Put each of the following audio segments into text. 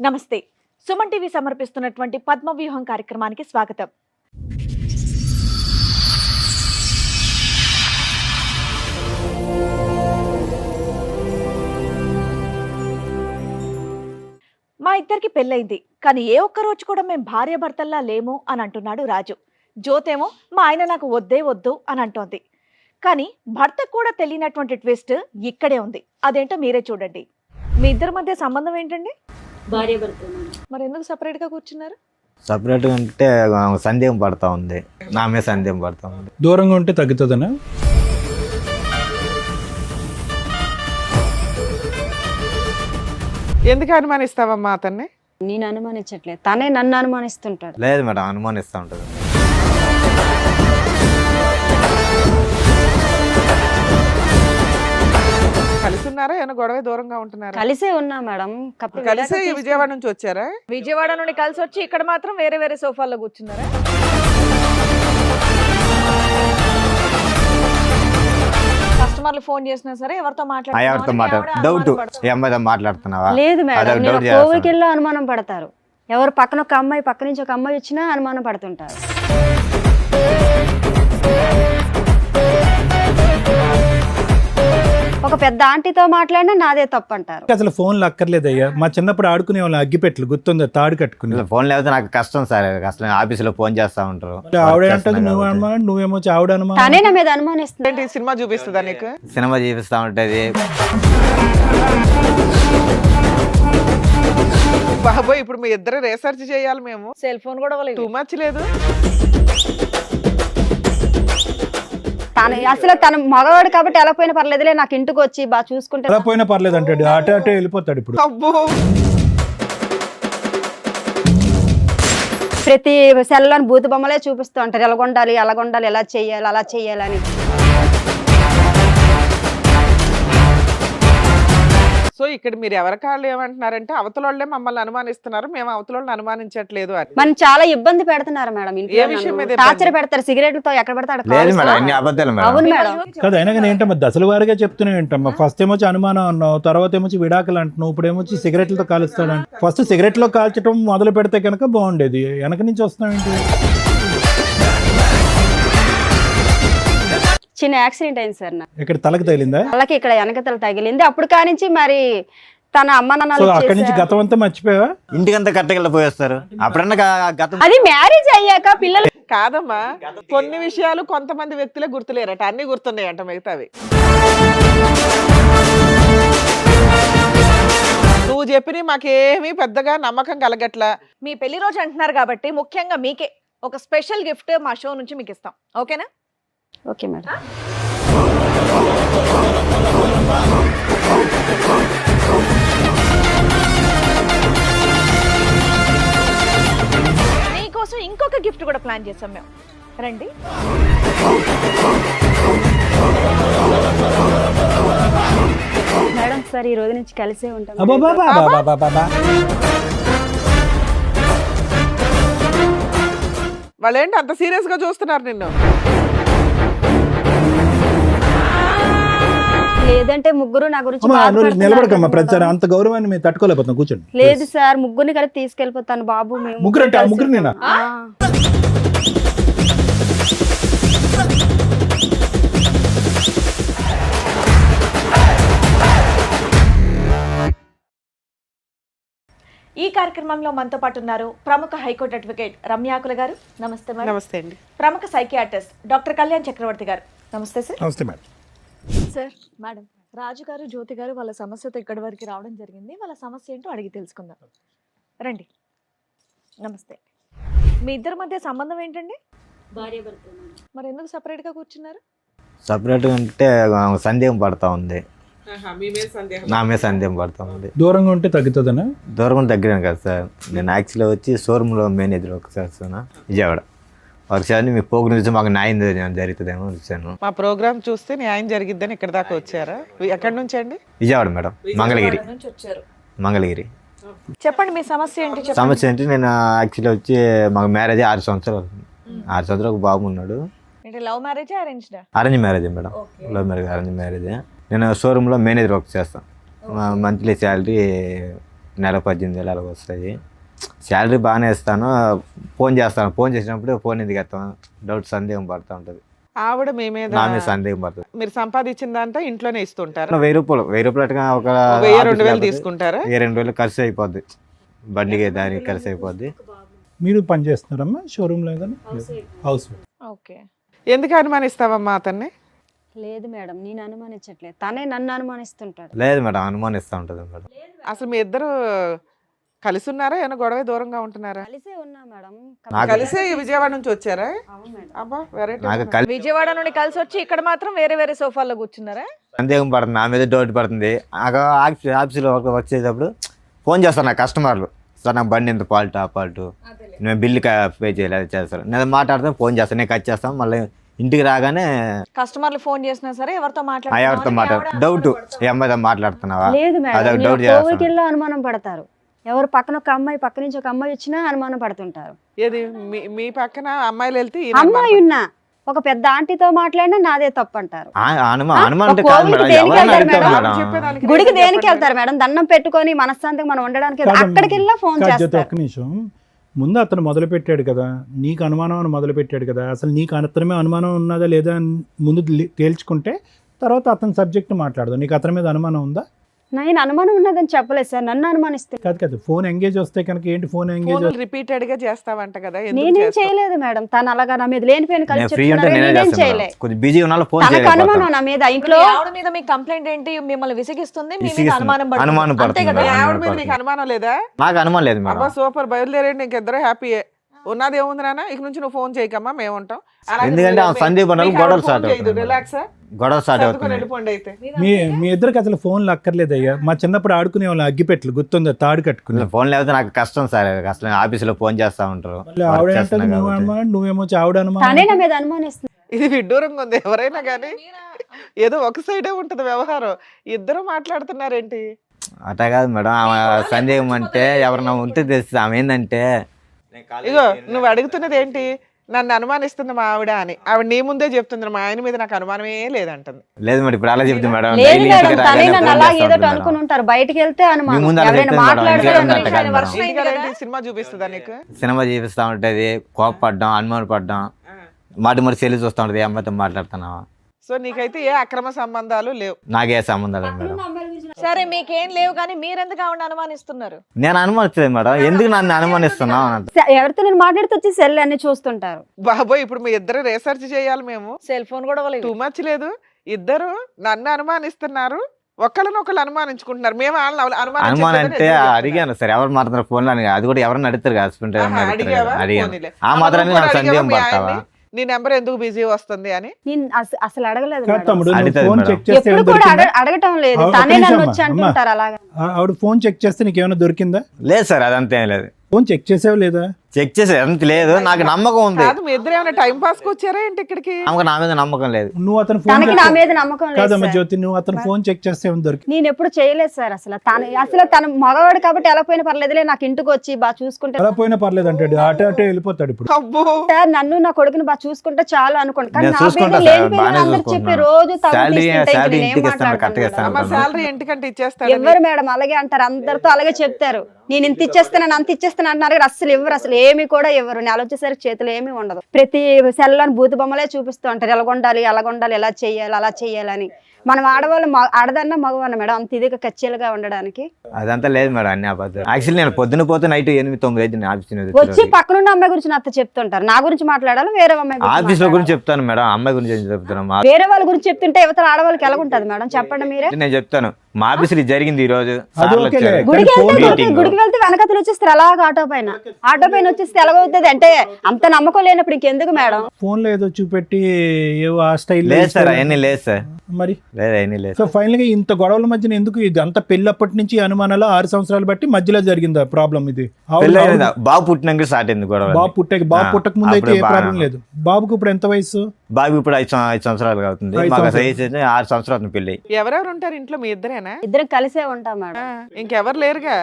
నమస్తే. సుమన్ టీవీ సమర్పిస్తున్నటువంటి పద్మవ్యూహం కార్యక్రమానికి స్వాగతం. మా ఇద్దరికి పెళ్ళైంది, కానీ ఏ ఒక్క రోజు కూడా మేము భార్యాభర్తల్లా లేము అని అంటున్నాడు రాజు. జ్యోతేమో మా ఆయన నాకు వద్దే వద్దు అని అంటోంది. కానీ భర్తకు కూడా తెలియనటువంటి ట్విస్ట్ ఇక్కడే ఉంది. అదేంటో మీరే చూడండి. మీ ఇద్దరి మధ్య సంబంధం ఏంటండి? భార్యాభర్త. మరి ఎందుకు సపరేట్ గా కూర్చున్నారు? సపరేట్గా అంటే సందేహం పడతా ఉంది, నా మీద సందేహం పడతా ఉంది. దూరంగా ఉంటే తగ్గుతుందనా? ఎందుకు అనుమానిస్తావమ్మా అతన్ని? నేను అనుమానించట్లేదు, తనే నన్ను అనుమానిస్తుంటాడు. లేదు మేడం, అనుమానిస్తూ ఉంటుంది. కలిసి ఉన్నారా? ఏమైనా గొడవ దూరంగా ఉంటున్నారా? కలిసే ఉన్నా మేడం. కలిసే విజయవాడ నుంచి వచ్చారా? విజయవాడ నుండి కలిసి వచ్చి ఇక్కడ మాత్రం వేరే వేరే సోఫాల్లో కూర్చున్నారా? కస్టమర్లు ఫోన్ చేసినా సరే ఎవరితో ఎవరితో డౌట్, ఈ అమ్మాయితో మాట్లాడుతున్నావా? లేదు మేడం, అదొక నేను డౌట్ కోవికి వెళ్ళి అనుమానం పడతారు. ఎవరు పక్కన ఒక అమ్మాయి, పక్క నుంచి ఒక అమ్మాయి వచ్చినా అనుమానం పడుతుంటారు. ఒక పెద్ద ఆంటీతో మాట్లాడినా నాదే తప్పు అంటారు. అసలు ఫోన్లు అక్కర్లేదయ్యా. మా చిన్నప్పుడు ఆడుకునే వాళ్ళం, అగ్గిపెట్లు గుర్తుందా? తాడు కట్టుకుని. ఫోన్ లేకపోతే నాకు కష్టం సార్. అసలు ఆఫీసులో ఫోన్ చేస్తా ఉంటారు. ఆవిడ అంటే నువ్వు అనుమానం, నువ్వేమో ఆవిడ అనుమానం. తనే నా మీద అనుమానిస్తుంది. ఏంటి సినిమా చూపిస్తుందా నీకు? సినిమా చూపిస్తా ఉంటది. బాబోయ్, ఇప్పుడు మీ ఇద్దరు రీసెర్చ్ చేయాలి మేము. సెల్ ఫోన్ కూడా టూ మచ్ లేదు. అసలు తన మగవాడు కాబట్టి ఎలా పోయినా పర్లేదులే, నాకు ఇంటికి వచ్చి బాగా చూసుకుంటే ఎలా పోయినా పర్లేదు అంటాడు. అటే వెళ్ళిపోతాడు. ఇప్పుడు అబ్బో, ప్రతి సెల్లోని బూతు బొమ్మలే చూపిస్తూ ఉంటారు. ఎలాగొండాలి, అలాగొండాలి, ఎలా చెయ్యాలి, అలా చెయ్యాలని. సో ఇక్కడ మీరు ఎవరి కాళ్ళు ఏమంటున్నారంటే అవతల వాళ్ళే మమ్మల్ని అనుమానిస్తున్నారు, మేము అవతల వాళ్ళని అనుమానించట్లేదు అని. మనం చాలా ఇబ్బంది పెడుతున్నారు మేడం. ఏ విషయం మీద టార్చర్ పెడతారు, సిగరెట్లతో ఎక్కడ పెడతాడు. లేదు మేడం, అన్ని అబద్ధాలు మేడం. అవును మేడం. కదా, అయినా కానీ ఏంటమ్మా దశల వారిగా చెప్తున్నావు ఏంటమ్మా? ఫస్ట్ ఏమొచ్చి అనుమానం అన్నావు, తర్వాత ఏమొచ్చి విడాకులు అంటున్నావు, ఇప్పుడు ఏమొచ్చి సిగరెట్లతో కాలుస్తాడు. ఫస్ట్ సిగరెట్లో కాల్చడం మొదలు పెడితే కనుక బాగుండేది. వెనక నుంచి వస్తున్నావు ఏంటి? చిన్న యాక్సిడెంట్ అయింది సార్ నాకు. ఇక్కడ తలకు తగిలిందా? వాళ్ళకి ఇక్కడ వెనకతల తగిలింది. అప్పుడు కానించి మరి తన అమ్మ సో నాన్నలు అక్కడి నుంచి గతం అంతా మర్చిపోయావా? ఇంటికంతా కట్టగల పోయేస్తారు. అప్పుడన్నా గతం అది మ్యారేజ్ అయ్యాక పిల్లలు. కాదమ్మా, కొన్ని విషయాలు కొంతమంది వ్యక్తులే గుర్తులేరట, అన్ని గుర్తున్నాయంట మిగతావి. నువ్వు చెప్పిన మాకేమీ పెద్దగా నమ్మకం కలగట్లా. మీ పెళ్లి రోజు అంటున్నారు కాబట్టి ముఖ్యంగా మీకే ఒక స్పెషల్ గిఫ్ట్ మా షో నుంచి మీకు ఇస్తాం. ఓకేనా? Okay madam. మీకోసం ఇంకొక గిఫ్ట్ కూడా ప్లాన్ చేసాం మేము. రండి. మేడం సార్, ఈ రోజు నుంచి కలిసే ఉంటాం. అబ్బబ్బబ్బబ్బబ్బబ్బబ్బ. వాళ్ళేంటి అంత సీరియస్ గా చూస్తున్నారు నిన్ను? లేదంటే ముగ్గురు నా గురించి అమ్మా, నువ్వు బాధపడుతున్నారు నిలబడకమ్మా. ప్రచారం అనుకుంటాను. అంత గౌరవాన్ని మేము తట్టుకోలేకపోతున్నాం. కూర్చోండి. లేదు సార్, ముగ్గురిని కలిపి తీసుకెళ్ళిపోతాను బాబు. మేము ముగ్గురు అంటే ఆ కలిసి ముగ్గురు నేనా? ఆ. ఈ కార్యక్రమంలో మనతో పాటు ఉన్నారు ప్రముఖ హైకోర్టు అడ్వకేట్ రమ్యాకుల గారు. నమస్తే మేడం. నమస్తే అండి. ప్రముఖ సైకియాట్రిస్ట్ డాక్టర్ కళ్యాణ్ చక్రవర్తి గారు. నమస్తే సార్. నమస్తే మేడం. సార్, మేడం, రాజు గారు, జ్యోతి గారు వాళ్ళ సమస్యతో ఇక్కడి వరకు రావడం జరిగింది. వాళ్ళ సమస్య ఏంటో అడిగి తెలుసుకుందాం. రండి. నమస్తే. మీ ఇద్దరి మధ్య సంబంధం ఏంటండి? భార్యాభర్త. మరి ఎందుకు సపరేట్ గా కూర్చున్నారు? సపరేట్గా అంటే సందేహం పడతా ఉంది, నా మీద సందేహం పడతా ఉంది. దూరంగా ఉంటే తగ్గుతుందనా? దూరం దగ్గర కదా సార్. నేను యాక్చువల్గా వచ్చి షోరూంలో మేనేజర్ ఒకసారి విజయవాడ ఒకసారి మీ పోగు నుంచి మాకు న్యాయం జరుగుతుందేమో వచ్చాను. మా ప్రోగ్రామ్ చూస్తే న్యాయం జరిగిద్దని ఇక్కడ దాకా వచ్చారా? ఎక్కడి నుంచి అండి? విజయవాడ మేడం, మంగళగిరి. నుంచి వచ్చారు. మంగళగిరి. చెప్పండి మీ సమస్య ఏంటి? చెప్పండి. సమస్య ఏంటి, నేను యాక్చువల్గా వచ్చి మాకు మ్యారేజ్ 6 సంవత్సరాలు అవుతుంది. 6 సంవత్సరాలు ఒక బాబు ఉన్నాడు. అంటే లవ్ మ్యారేజ్ అరేంజ్డా? Arrange marriage madam. Love marriage, arrange marriage. నేను షోరూంలో మేనేజర్ వర్క్ చేస్తాను. మంత్లీ శాలరీ నెల 18,000 అలా వస్తాయి. శాలరీ బాగానే ఇస్తాను, ఫోన్ చేస్తాను. ఫోన్ చేసినప్పుడు ఫోన్ ఎందుకు ఎత్తాను డౌట్, సందేహం పడుతూ ఉంటుంది. ఆవిడ మీ మీద నా మీద సందేహం పడుతుంది. మీరు సంపాదించిన దాంతో ఇంట్లోనే ఇస్తుంటారు. 1,000 రూపాయలు అట్టుగా ఒక 1000-2000 తీసుకుంటారా? 2,000 ఖర్చు అయిపోద్ది, బండికి దానికి ఖర్చు అయిపోద్ది. మీరు పని చేస్తున్నారమ్మా షోరూమ్ లో ఏదైనా? హౌస్. ఓకే. ఎందుకు అనుమానిస్తావమ్మా అతన్ని? లేదు మేడం, నేను అనుమానించట్లేదు, తనే నన్ను అనుమానిస్తుంటాడు. లేదు మేడం, అనుమానిస్తూ ఉంటుంది మేడం. అసలు మీ ఇద్దరు కలిసి ఉన్నారా, ఏమైనా గొడవ దూరంగా ఉంటున్నారా? కలిసే ఉన్నా మేడం. కలిసే విజయవాడ నుంచి వచ్చారా? అవును మేడం. అబ్బా వెరైటీ. నాకు కలిసి విజయవాడ నుండి కలిసి వచ్చి ఇక్కడ మాత్రం వేరే వేరే సోఫాల్లో కూర్చున్నారా? సందేహం పడుతుంది, నా మీద డౌట్ పడుతుంది. ఆఫీస్లో వర్క్ చేసేటప్పుడు ఫోన్ చేస్తాను నా కస్టమర్లు, సార్ నాకు బండి ఎంత ఫాల్ట్, ఆ ఫాల్ట్, నేను బిల్లు పే చేయలేదు చేస్తాను. నేను మాట్లాడతాను, ఫోన్ చేస్తాను, నేను కట్ చేస్తాను. మళ్ళీ ఇంటికి రాగానే కస్టమర్లు ఫోన్ చేసినా సరే ఎవరితో ఎవరితో డౌట్, ఏ అమ్మాయితో మాట్లాడుతున్నావా, లేదు అదొక మేడం, డౌట్ చేస్తాను. కోవికిల్లో అనుమానం పడతారు. ఎవరు పక్కన ఒక అమ్మాయి, పక్క నుంచి ఒక అమ్మాయి వచ్చినా అనుమానం పడుతుంటారు. ఏది మీ పక్కన అమ్మాయిలు వెళ్తే ఈయన అమ్మాయి ఉన్నా ఒక పెద్ద ఆంటీతో మాట్లాడినా నాదే తప్పు అంటారు. అనుమానం అంటే ఒక కాదు కోవిల్కి మేడం, దేనికి ఎవరైనా వెళ్తారు అడుగుతారు మేడం? మేడం. చెప్పేదానికి గుడికి reason దేనికి చెప్పండి. వెళ్తారు మేడం? దండం పెట్టుకొని మనశ్శాంతికి మనం ఉండడానికి అక్కడికి వెళ్ళా ఫోన్ చేస్తారు. ఒక్క నిమిషం, ముందు అతను మొదలు పెట్టాడు కదా, నీకు అనుమానం అని మొదలు పెట్టాడు కదా, అసలు నీకు అతని అనుమానం ఉన్నదా లేదా అని ముందు తేల్చుకుంటే తర్వాత అతని సబ్జెక్ట్ మాట్లాడదు. నీకు అతని మీద అనుమానం ఉందా? నేను అనుమానం ఉన్నదని చెప్పలేదు సార్, నన్ను అనుమానిస్తుంది. కాదు ఫోన్ ఎంగేజ్ వస్తే కనుక ఏంటి ఫోన్ ఎంగేజ్? రిపీటెడ్ గా చేస్తావంట కదా, ఎందుకు నేనేం చేస్తావు? చేయలేదు మేడం, తను అలాగా నా మీద లేనిపోయిన నేను ఫ్రీ ఉంటే నేనే నేనేం చేస్తాను చేయలే. మేడం. కొంచెం బిజీ ఉన్న ఫోన్ తనకు అనుమానం నా మీద. ఇంట్లో ఆవిడ మీద మీ కంప్లైంట్ ఏంటి? మిమ్మల్ని విసిగిస్తుంది, మీ మీద విసిగిస్తుంది. అనుమానం పడుతుంది. అనుమానం అంతే పడుతుంది కదా? మీ మేడం. ఆవిడ మీద నీకు అనుమానం లేదా? నాకు అనుమానం లేదు అబ్బా మేడం. సూపర్, బయలుదేరండి, ఇంకిద్దరు హ్యాపీయే. ఉన్నది ఏముంది నాన్న, ఇక నుంచి నువ్వు ఫోన్ చేయకమ్మా, మేము ఉంటాం. ఎందుకంటే ఆ సందీప్ అన్న గొడవలు స్టార్ట్ అవుతుంది. రిలాక్స్ గొడవ స్టార్ట్ అవుతుంది. వెళ్ళిపోండి అయితే. మీ ఇద్దరికి అసలు ఫోన్లు అక్కర్లేదయ్యా. మా చిన్నప్పుడు ఆడుకునే వాళ్ళు అగ్గిపెట్లు గుర్తుందా, తాడు కట్టుకుని. ఫోన్ లేకపోతే నాకు కష్టం సార్, అసలు ఆఫీసులో ఫోన్ చేస్తా ఉంటారు. మళ్ళీ ఆవిడ అంటది నువ్వు అనుమానం, నువ్వేమో ఆవిడ అనుమానం. తనే నా మీద అనుమానిస్తుంది. ఇది విడ్డూరంగా ఉంది. ఎవరైనా కానీ ఏదో ఒక సైడే ఉంటది వ్యవహారం, ఇద్దరు మాట్లాడుతున్నారేంటి? అట్లా కాదు మేడం, ఆమె సందేహం అంటే ఎవరన్నా ఉంటే తెలుస్తుంది. ఆమె ఏంటంటే ఇగో నువ్వు అడుగుతున్నది ఏంటి, నన్ను అనుమానిస్తుంది మా ఆవిడ అని. ఆవిడ నీ ముందే చెప్తుంది, మా ఆయన మీద నాకు అనుమానమే లేదంటుంది. లేదు మేడం, ఇప్పుడు అలా చెప్తుంది మేడం. లేదు డైలీ మేడం, ఇంటికి తనే రాగానే నన్ను ఫోన్ అలా చేస్తా ఏదో ఉంటుంది అనుకుని మేడం. ఉంటారు. బయటికి వెళ్తే మీ అనుమానం, ముందు అలా ఎవరైనా చెప్తుంది మేడం, మాట్లాడితే ఇంకేం అనుమానం. అంత కాదు మేడం. ఇంటికి ఏంటి సినిమా చూపిస్తుందా నీకు? సినిమా చూపిస్తూ ఉంటుంది, కోపపడ్డం, అనుమానం పడ్డం, మాట సెల్లు చూస్తూ ఉంటుంది, ఏ అమ్మాయితో మాట్లాడుతున్నావా. సో నీకైతే ఏ అక్రమ సంబంధాలు లేవు? నాకే సంబంధాలు మేడం. సరే మీకేం లేవు కానీ మీరెందుకు ఆవిడ అనుమానిస్తున్నారు? నేను అనుమానించలేదు మేడం, ఎందుకు నన్ను అనుమానిస్తున్నావు అని అంటారు. ఎవరితో నేను మాట్లాడితే వచ్చి సెల్ అన్ని చూస్తుంటారు. బాబోయ్, ఇప్పుడు మీ ఇద్దరు రీసెర్చ్ చేయాలి మేము. సెల్ ఫోన్ కూడా టూ మచ్ లేదు, ఇద్దరు నన్ను అనుమానిస్తున్నారు, ఒకళ్ళనొకళ్ళు అనుమానించుకుంటున్నారు. మేము వాళ్ళని అనుమానం అంటే అడిగాను సార్, ఎవరు మాట్లాడుతున్నారు ఫోన్ అని, అది కూడా ఎవరన్నా అడుగుతారు కదా, హస్బెండ్ అడిగావా? అడిగాను. పోనీలే. ఆ మాత్రాన్ని నాకు సందేహం పడతావా? నీ నెంబర్ ఎందుకు బిజీ వస్తుంది అని నేను అసలు అడగలేదు కాదు మేడం. తమ్ముడు, నువ్వు అడుగుతాది ఫోన్ మేడం. చెక్ చేస్తే ఎప్పుడు ఏమైనా కూడా దొరికిందా? అడగటం లేదు, ఒక్క తనే నిమిషం నన్ను అమ్మా, వచ్చి అంటుంటారు అలాగా. ఆవిడ ఫోన్ చెక్ చేస్తే నీకేమైనా దొరికిందా? లేదు సార్, అదంతా ఏం లేదు. ఫోన్ చెక్ చేసావు లేదా? చెక్ చేసే అంత లేదు, నాకు నమ్మకం ఉంది. కాదు, మీ ఇద్దరు ఏమైనా టైం పాస్ కి వచ్చారా ఏంటి ఇక్కడికి? ఆమెకు నా మీద నమ్మకం లేదు. నువ్వు అతను ఫోన్ తనకి నా మీద నమ్మకం లేదు కాదమ్మా సార్. జ్యోతి, నువ్వు అతను ఫోన్ చెక్ చేస్తే ఏమైనా దొరికి? నేను ఎప్పుడు చేయలేదు సార్. అసలు తన మగవాడు కాబట్టి ఎలా పోయినా పర్లేదులే, నాకు ఇంటికి వచ్చి బాగా చూసుకుంటే అలా పోయినా పర్లేదు అంటాడు, అటే వెళ్ళిపోతాడు. ఇప్పుడు అబ్బో, సార్ నన్ను నా కొడుకుని బాగా చూసుకుంటే చాలు అనుకోండి, కానీ నేను నా చూసుకుంటా పేరు సార్, లేని బాగానే అందరు చెప్పి చూసుకుంటున్నాను. రోజు శాలరీ ఇంటికి ఇస్తాను, కరెక్ట్గా ఇస్తాను. అమ్మ శాలరీ ఇంటికంటే ఇచ్చేస్తాడు. ఎవరు మేడం అలాగే అంటారు, అందరితో అలాగే చెప్తారు. నేను ఇంత ఇచ్చేస్తాను అంత ఇచ్చేస్తాను అంటున్నారు కానీ అసలు ఇవ్వరు, అసలు ఏమి కూడా ఇవ్వరు. నెల వచ్చేసరికి చేతులు ఏమీ ఉండదు. ప్రతి సెల్లోని బూతు బొమ్మలే చూపిస్తూ ఉంటారు, ఎలాగొండాలి అలాగొండాలి, ఎలా చెయ్యాలి అలా చెయ్యాలని. మనం ఆడవాళ్ళు ఆడదన్నా మగవన్న మేడం అంత ఇదిగా కచ్చేలుగా ఉండడానికి. అదంతా లేదు మేడం, అన్ని అబద్ధాలు. యాక్చువల్లీ నేను పొద్దున పోతే నైట్ 8-9 ఆఫీస్ వచ్చి పక్కనున్న అమ్మాయి గురించి నాతో చెప్తుంటారు. నా గురించి మాట్లాడాలి, వేరే అమ్మాయి గురించి ఆఫీస్ లో మాట్లాడాలి. గురించి చెప్తాను మేడం, అమ్మాయి గురించి ఏం చెప్తున్నాను. వేరే వాళ్ళ గురించి చెప్తుంటే యువతల ఆడవాళ్ళకి ఎలా ఉంటుంది మేడం చెప్పండి మీరే. నేను చెప్తాను, మా ఆఫీస్ ఇది జరిగింది ఈ రోజు, అది సార్లు ఓకేలే. వచ్చారు. గుడికి ఫోన్ వెళ్తే మీటింగ్. గుడికి వెళ్తే వెనకతలు వచ్చేస్తారు అలాగ ఆటో పైన వచ్చేస్తే ఎలాగవుతుంది అంటే అంత నమ్మకం లేనప్పుడు ఇంకెందుకు మేడం. ఫోన్ లో ఏదో చూపెట్టి ఏవో ఆ స్టైల్ లేదు సార్, అవన్నీ లేదు సార్, మరి. లేదు అవన్నీ లేదు. సో ఫైనల్ గా ఇంత గొడవల మధ్యన ఎందుకు ఇది అంత పెళ్ళప్పటి నుంచి అనుమానాలు 6 సంవత్సరాలు బట్టి మధ్యలో జరిగిందా ప్రాబ్లం? ఇది పెళ్ళి అయిందా? బాబు పుట్టినాక స్టార్ట్ అయింది గొడవ. బాబు పుట్టక ముందు అయితే ఏ అప్పుడు ప్రాబ్లం లేదు. బాబుకు ఇప్పుడు ఎంత వయసు? బాబు ఇప్పుడు 5 సంవత్సరాలు అవుతుంది, 5 మాకు సంవత్సరాలు. వయసు అయితే 6 సంవత్సరాలు పెళ్ళి. ఎవరెవరు ఉంటారు ఇంట్లో? మీ ఇద్దరేనా? ఇద్దరం కలిసే ఉంటాం మేడం. ఇంకెవరు లేరుగా?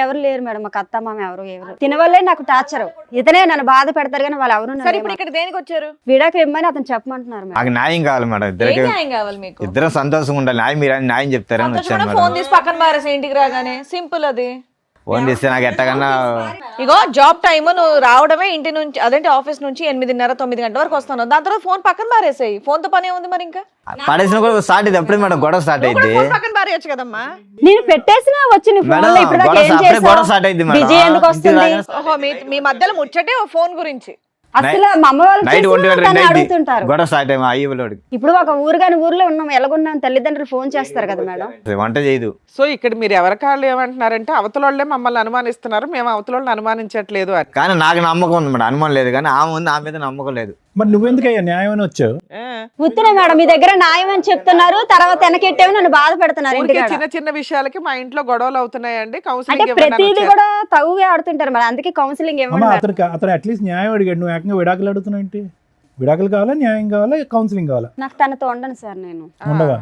ఎవరు లేరు మేడం, మాకు అత్త మామ ఎవరు తినవల్లే నాకు టార్చర్. ఇతనే నన్ను బాధ పెడతారు కానీ వాళ్ళు ఎవరు సరే ఇప్పుడు ఇక్కడ దేనికి వచ్చారు? విడాకు ఇమ్మని అతను చెప్పమంటున్నారు మేడం. నాకు న్యాయం కావాలి మేడం, ఏం ఇద్దరికి న్యాయం కావాలి మీకు? ఇద్దరం సంతోషంగా ఉండాలి. న్యాయం మీరు న్యాయం చెప్తారని వచ్చాను సంతోషమైన మేడం. ఫోన్ తీసి పక్కన పారేసి ఇంటికి రాగానే సింపుల్ అది. ఫోన్ చేస్తే నాకు ఎట్టకన్నా ఇగో జాబ్ టైమ్ నువ్వు రావడమే ఇంటి నుంచి అదేంటి ఆఫీస్ నుంచి 8:30 9 గంటల వరకు వస్తాను, దాని తర్వాత ఫోన్ పక్కన పారేసాయి. ఫోన్ తో పని ఉంది మరి ఇంకా పడేసిన కూడా స్టార్ట్ అయింది అప్పుడే మేడం, గొడవ స్టార్ట్ అయింది ఫోన్ పక్కన పారేయచ్చు కదమ్మా. నేను పెట్టేసినా వచ్చి నీ ఫోన్ లో ఇప్పుడు దాకా ఏం గొడవ స్టార్ట్ అయింది చేసావు? బిజీ ఎందుకు వస్తుంది? ఓహో మీ మధ్యలో ముచ్చటే ఓ ఫోన్ గురించి. అసలు మా అమ్మ వాళ్ళు నైట్ చేసినా 1 తను అడుగుతుంటారు. గొడవ స్టార్ట్ అయ్యి అయ్యలోడు ఇప్పుడు ఒక ఊరుగాని ఊర్లో ఉన్నాం, ఎలాగున్నాం, తల్లిదండ్రులు ఫోన్ చేస్తారు కదా మేడం. వంట చేయదు. సో ఇక్కడ మీరు ఎవరికాళ్ళు ఏమంటున్నారంటే అవతల వాళ్ళే మమ్మల్ని అనుమానిస్తున్నారు, మేము అవతల వాళ్ళని అనుమానించట్లేదు అని. కానీ నాకు నమ్మకం ఉంది మేడం, అనుమానం లేదు. కానీ ఆమె ఉంది, ఆమె మీద నమ్మకం లేదు. మరి నువ్వెందుకయ్యా న్యాయం అని వచ్చావు? ఉత్తినే మేడం మీ దగ్గర న్యాయం అని చెప్తున్నారు, తర్వాత వెనకెట్టేవి నన్ను బాధ పెడుతున్నారు. ఊరికే ఇంటికాడ చిన్న చిన్న విషయాలకి మా ఇంట్లో గొడవలు అవుతున్నాయండి, అంటే కౌన్సిలింగ్ ప్రతిదీ కూడా తగుగా ఆడుతుంటారు మేడం, అందుకే కౌన్సిలింగ్ అమ్మ ఇవ్వండి. అతను అట్లీస్ట్ న్యాయం అడిగాడు, నువ్వు ఏకంగా విడాకులు అడుగుతున్నావు ఏంటి? విడాకులు కావాలా, న్యాయం కావాలా, కౌన్సిలింగ్ కావాలా? నాకు తనతో ఉండను సార్ నేను. ఉండవా?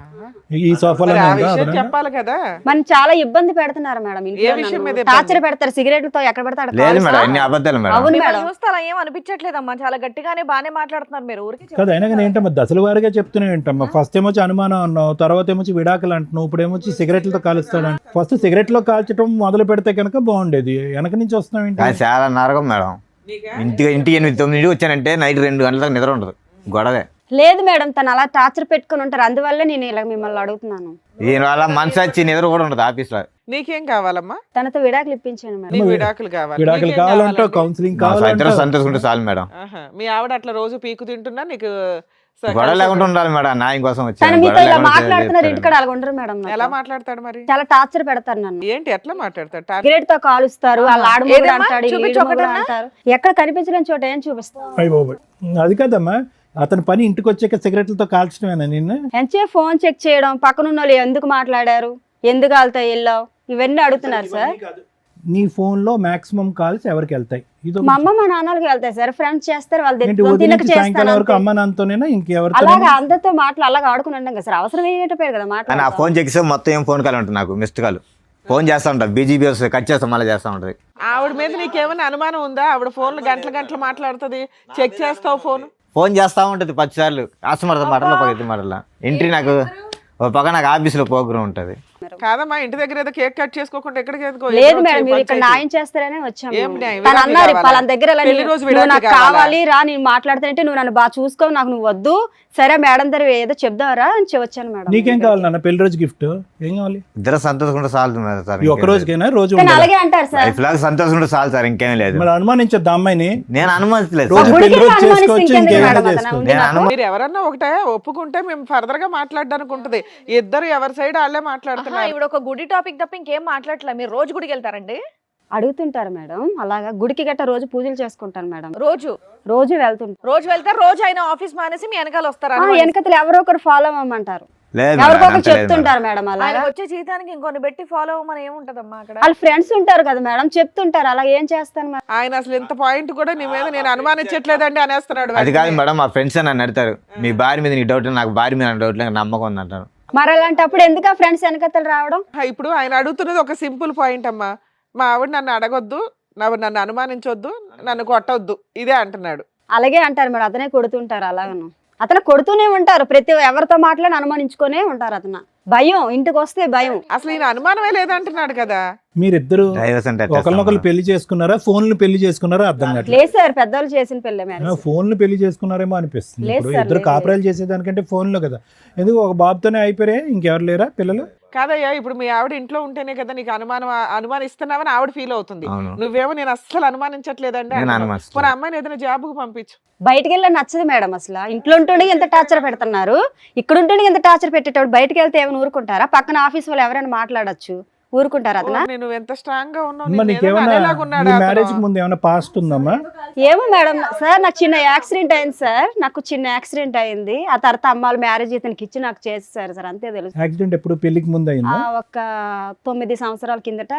ఈ సోఫాలో ఆ విషయం చెప్పాలి కదా. మన చాలా ఇబ్బంది పెడుతున్నారు మేడం, ఏ విషయం మీద ఇబ్బంది? టార్చర్ పెడతారు, సిగరెట్లతో ఎక్కడ పెడతాడు. లేదు మేడం, అన్ని అబద్ధాలు మేడం. అవును మిమ్మల్ని మేడం. చూస్తే అలా ఏం అనిపించట్లేదమ్మా, చాలా గట్టిగానే బానే మాట్లాడుతున్నారు మీరు. ఊరికి కదా అయినా కానీ ఏంటమ్మా దశల వారిగా చెప్తూనే ఏంటమ్మా? ఫస్ట్ ఏమొచ్చి అనుమానం అన్నావు, తర్వాత ఏమొచ్చి విడాకులు అంటున్నావు, ఇప్పుడు ఏమొచ్చి సిగరెట్లతో కాలుస్తాడు. ఫస్ట్ సిగరెట్లో కాల్చడం మొదలు పెడితే కనుక బాగుండేది, వెనక నుంచి వస్తున్నావు ఏంటి? కానీ చాలా నరకం మేడం. ఇంటికి 8 9 వచ్చానంటే నైట్ 2 గంటల దాకా నిద్ర ఉండదు, గొడవే. లేదు మేడం, తను అలా టార్చర్ పెట్టుకుని ఉంటారు, అందువల్ల నేను ఇలా మిమ్మల్ని అడుగుతున్నాను. దీనివల్ల మనసు వచ్చి నిద్ర కూడా ఉండదు ఆఫీస్ లో. నీకేం కావాలమ్మా? తనతో విడాకులు ఇప్పించాను మేడం. నీకు విడాకులు కావాలి. విడాకులు నీకేం కావాలంటే కావాలండి? కౌన్సిలింగ్ మా ఇద్దరు కావాలంటే సంతోషంటే చాలు మేడం. ఆహా. మీ ఆవిడ అట్లా రోజు పీకు తింటున్నా నీకు గొడవ లేకుండా ఉండాలి మేడం, న్యాయం కోసం తను వచ్చాను. మీతో గొడవ ఇలా లేకుండా మాట్లాడుతున్నారు, చేస్తారు. ఇంటికాడ అలా ఉండరు మేడం. నాతో. ఎలా మాట్లాడతాడు మరి? చాలా టార్చర్ పెడతారు నన్ను. ఏంటి ఎట్లా మాట్లాడతాడు? సిగరెట్ తో కాలుస్తారు, వాళ్ళ ఆడమొగుడు ఏదమ్మా? అంటాడు, చూపించు ఈడు మొగుడు ఒకటన్నా? అంటారు. ఎక్కడ కనిపించలేని చోట ఏం చూపిస్తారు. అయ్య బాబోయ్. అది కాదమ్మా, అతని పని ఇంటికి వచ్చాక సిగరెట్లతో కాల్చడమేనా నిన్ను? ఎంచే ఫోన్ చెక్ చేయడం, పక్కనున్న వాళ్ళు ఎందుకు మాట్లాడారు, ఎందుకు వాళ్ళతో వెళ్ళావు, ఇవన్నీ అడుగుతున్నారు సార్. నీ ఫోన్ లో మాక్సిమం కాల్స్ ఎవరికి వెళ్తాయి? ఇది మా అమ్మ మా నాన్నలకి వెళ్తాయి సార్, ఫ్రెండ్స్ చేస్తారు, వాళ్ళు ఏంటి తెచ్చుకొని ఉదయం తినక నుంచి సాయంకాలం వరకు చేస్తాను. అమ్మ నాన్నతోనేనా ఇంకెవరితో? అలాగా అందరితో మాటలు అలాగా ఆడుకుని ఉంటాం కదా సార్, అవసరం ఏంటో కదా అని ఆ మాట్లాడు. ఫోన్ చెక్కిస్తే మొత్తం ఏం ఫోన్ కాల్ ఉంటుంది, నాకు మిస్డ్ కాల్. ఫోన్ చేస్తా ఉంటా, బీజీబీ వస్తుంది, కట్ చేస్తా మళ్ళీ చేస్తా ఉంటది. ఆవిడ మీద నీకేమైనా అనుమానం ఉందా? ఆవిడ ఫోన్లు గంటలు మాట్లాడుతుంది, చెక్ చేస్తావు ఫోన్? ఫోన్ చేస్తా ఉంటది 10 సార్లు, కస్టమర్ మాటల్లో 10 మాటల. ఇంటి నాకు ఒక పక్క నాకు ఆఫీసులో ప్రోగ్రామ్ ఉంటది. కాదమ్మా, ఇంటి దగ్గర ఏదో కేక్ కట్ చేసుకోకుండా ఎక్కడికి ఎందుకో? లేదు మేడం, మీరు ఇక్కడ న్యాయం చేస్తారనే వచ్చాము. ఏం న్యాయం? తను విడాకులు అన్నారు కావాలా? వాళ్ళ దగ్గర ఇలా పెళ్లి రోజు నువ్వు విడాకులు నాకు కావాలా? కావాలి రా, నేను మాట్లాడుతానంటే నువ్వు నన్ను బాగా చూసుకో, నాకు నువ్వు వద్దు, సరే మేడం దగ్గర ఏదో చెప్దావరా అని వచ్చాను మేడం. నీకేం కావాలి నాన్న? పెళ్లి రోజు గిఫ్ట్ ఏం కావాలి? ఇద్దరు సంతోషంగా చాలు మేడం సార్. ఈ ఒక్క రోజుకైనా రోజు కానీ ఉండాలా? అలాగే అంటారు సార్. లైఫ్ లాగా సంతోషంగా చాలు సార్, ఇంకేం లేదు. మరి అనుమానించద్దు అమ్మాయిని. నేను అనుమతిలేదు రోజు సార్. గుడికి పెళ్లి రోజు అనుమానిస్తే చేసుకోవచ్చు, ఇంకెందుకు ఇంకేమైనా మేడం అతను? చేసుకోవచ్చు. నేను అనుమతి మీరు ఎవరన్నా ఒకటే ఒప్పుకుంటే మేము ఫర్దర్ గా మాట్లాడడానికి ఉంటది. ఇద్దరు ఎవరి సైడ్ వాళ్ళే మాట్లాడుతున్నారు. ఇప్పుడు ఒక గుడి టాపిక్ తప్ప ఇంకేం మాట్లాడలే. మీరు రోజు గుడికి వెళ్తారండి? అడుగుతుంటారు మేడం, అలాగా గుడికి గట్ట రోజు పూజలు చేసుకుంటాను మేడం, రోజు రోజు వెళ్తుంటారు. రోజు వెళ్తారు, రోజు ఆయన ఆఫీస్ మానేసి మీ వెనకాల వస్తారా? వెనకతలు ఎవరో ఒకరు ఫాలో అవ్వమంటారు, లేదు మేడం, ఎవరికొకరు అంత లేదు మేడం. చెప్తుంటారు మేడం. అలాగా ఆయన వచ్చే జీతానికి ఇంకొన్ని పెట్టి ఫాలో అవ్వమని ఏముంటదమ్మా అక్కడ? వాళ్ళ ఫ్రెండ్స్ ఉంటారు కదా మేడం, చెప్తుంటారు, అలా ఏం చేస్తాను మేడం. ఆయన అసలు ఇంత పాయింట్ కూడా నీ మీద నేను అనుమానించట్లేదండి అనేస్తున్నాడు. అది కాదు మేడం, మా ఫ్రెండ్స్ నన్ను అడతారు, మీ భార్య మీద నీకు డౌట్, నాకు భార్య మీద డౌట్ లేదు, నమ్మకం ఉంది అంటారు. మరి అలాంటప్పుడు ఎందుకు ఆ ఫ్రెండ్స్ వెనకతలు రావడం? ఇప్పుడు ఆయన అడుగుతున్నది ఒక సింపుల్ పాయింట్ అమ్మా, మా ఆవిడ నన్ను అడగొద్దు, నన్ను అనుమానించొద్దు, నన్ను కొట్టొద్దు, ఇదే అంటున్నాడు. అలాగే అంటారు మేడం, అతనే కొడుతుంటారు, అలాగను అతను కొడుతూనే ఉంటారు, ప్రతి ఎవరితో మాట్లాడి అనుమానించుకునే ఉంటారు. అతను భయం, ఇంటికి వస్తే భయం. అసలు ఈయన అనుమానమే లేదంటున్నాడు కదా. మీరిద్దరు డైవర్స్ అంటే ఎట్లా ఒకరినొకరు ఇస్తాం పెళ్లి చేసుకున్నారా, ఫోన్లు పెళ్లి చేసుకున్నారా అర్థం కావట్లేదు. లేదు సార్, పెద్దవాళ్ళు చేసిన పెళ్ళే మేడం. ఫోన్లు పెళ్లి చేసుకున్నారేమో అనిపిస్తుంది. లేదు ఇప్పుడు సార్, ఇద్దరు లేదు, కాపురాలు చేసేదానికంటే ఫోన్లో కదా. ఎందుకు ఒక బాబుతోనే అయిపోయారే, ఇంకెవరు లేరా పిల్లలు? కాదయ్యా, ఇప్పుడు మీ ఆవిడ ఇంట్లో ఉంటేనే కదా నీకు అనుమానిస్తున్నావని ఆవిడ ఫీల్ అవుతుంది. అవును. నువ్వేమో నేను అస్సలు అనుమానించట్లేదండి నేను అంటున్నావు. అనుమానిస్తున్నాను. మరి అమ్మాయిని ఏదైనా జాబ్కు పంపించు. బయటికి వెళ్ళి నచ్చదు మేడం, అసలు ఇంట్లో ఉంటుండే ఎంత టార్చర్ పెడుతున్నారు, ఇక్కడ ఉంటుండే ఎంత టార్చర్ పెట్టేటప్పుడు బయటకు వెళ్తే ఏమైనా ఊరుకుంటారా? పక్కన ఆఫీస్ వాళ్ళు ఎవరైనా మాట్లాడొచ్చు, ఊరుకుంటారా అతను? నేను ఎంత స్ట్రాంగ్ గా ఉన్నావు, అమ్మ నిన్ను ఏదో నీకేమన్నా అనేలాగున్నాడా నీ అతను? మ్యారేజ్ ముందు ఏమైనా పాస్ట్ ఉందమ్మా? ఏమో మేడం సార్, నాకు చిన్న యాక్సిడెంట్ అయింది సార్, నాకు చిన్న యాక్సిడెంట్ అయింది. ఆ తర్వాత అమ్మాళ్ళు మ్యారేజ్ ఇతనికి ఇచ్చి నాకు చేసేసారు సార్, అంతే తెలుసు. యాక్సిడెంట్ ఎప్పుడు పెళ్లికి ముందు అయిందా? ఒక 9 సంవత్సరాల కిందట.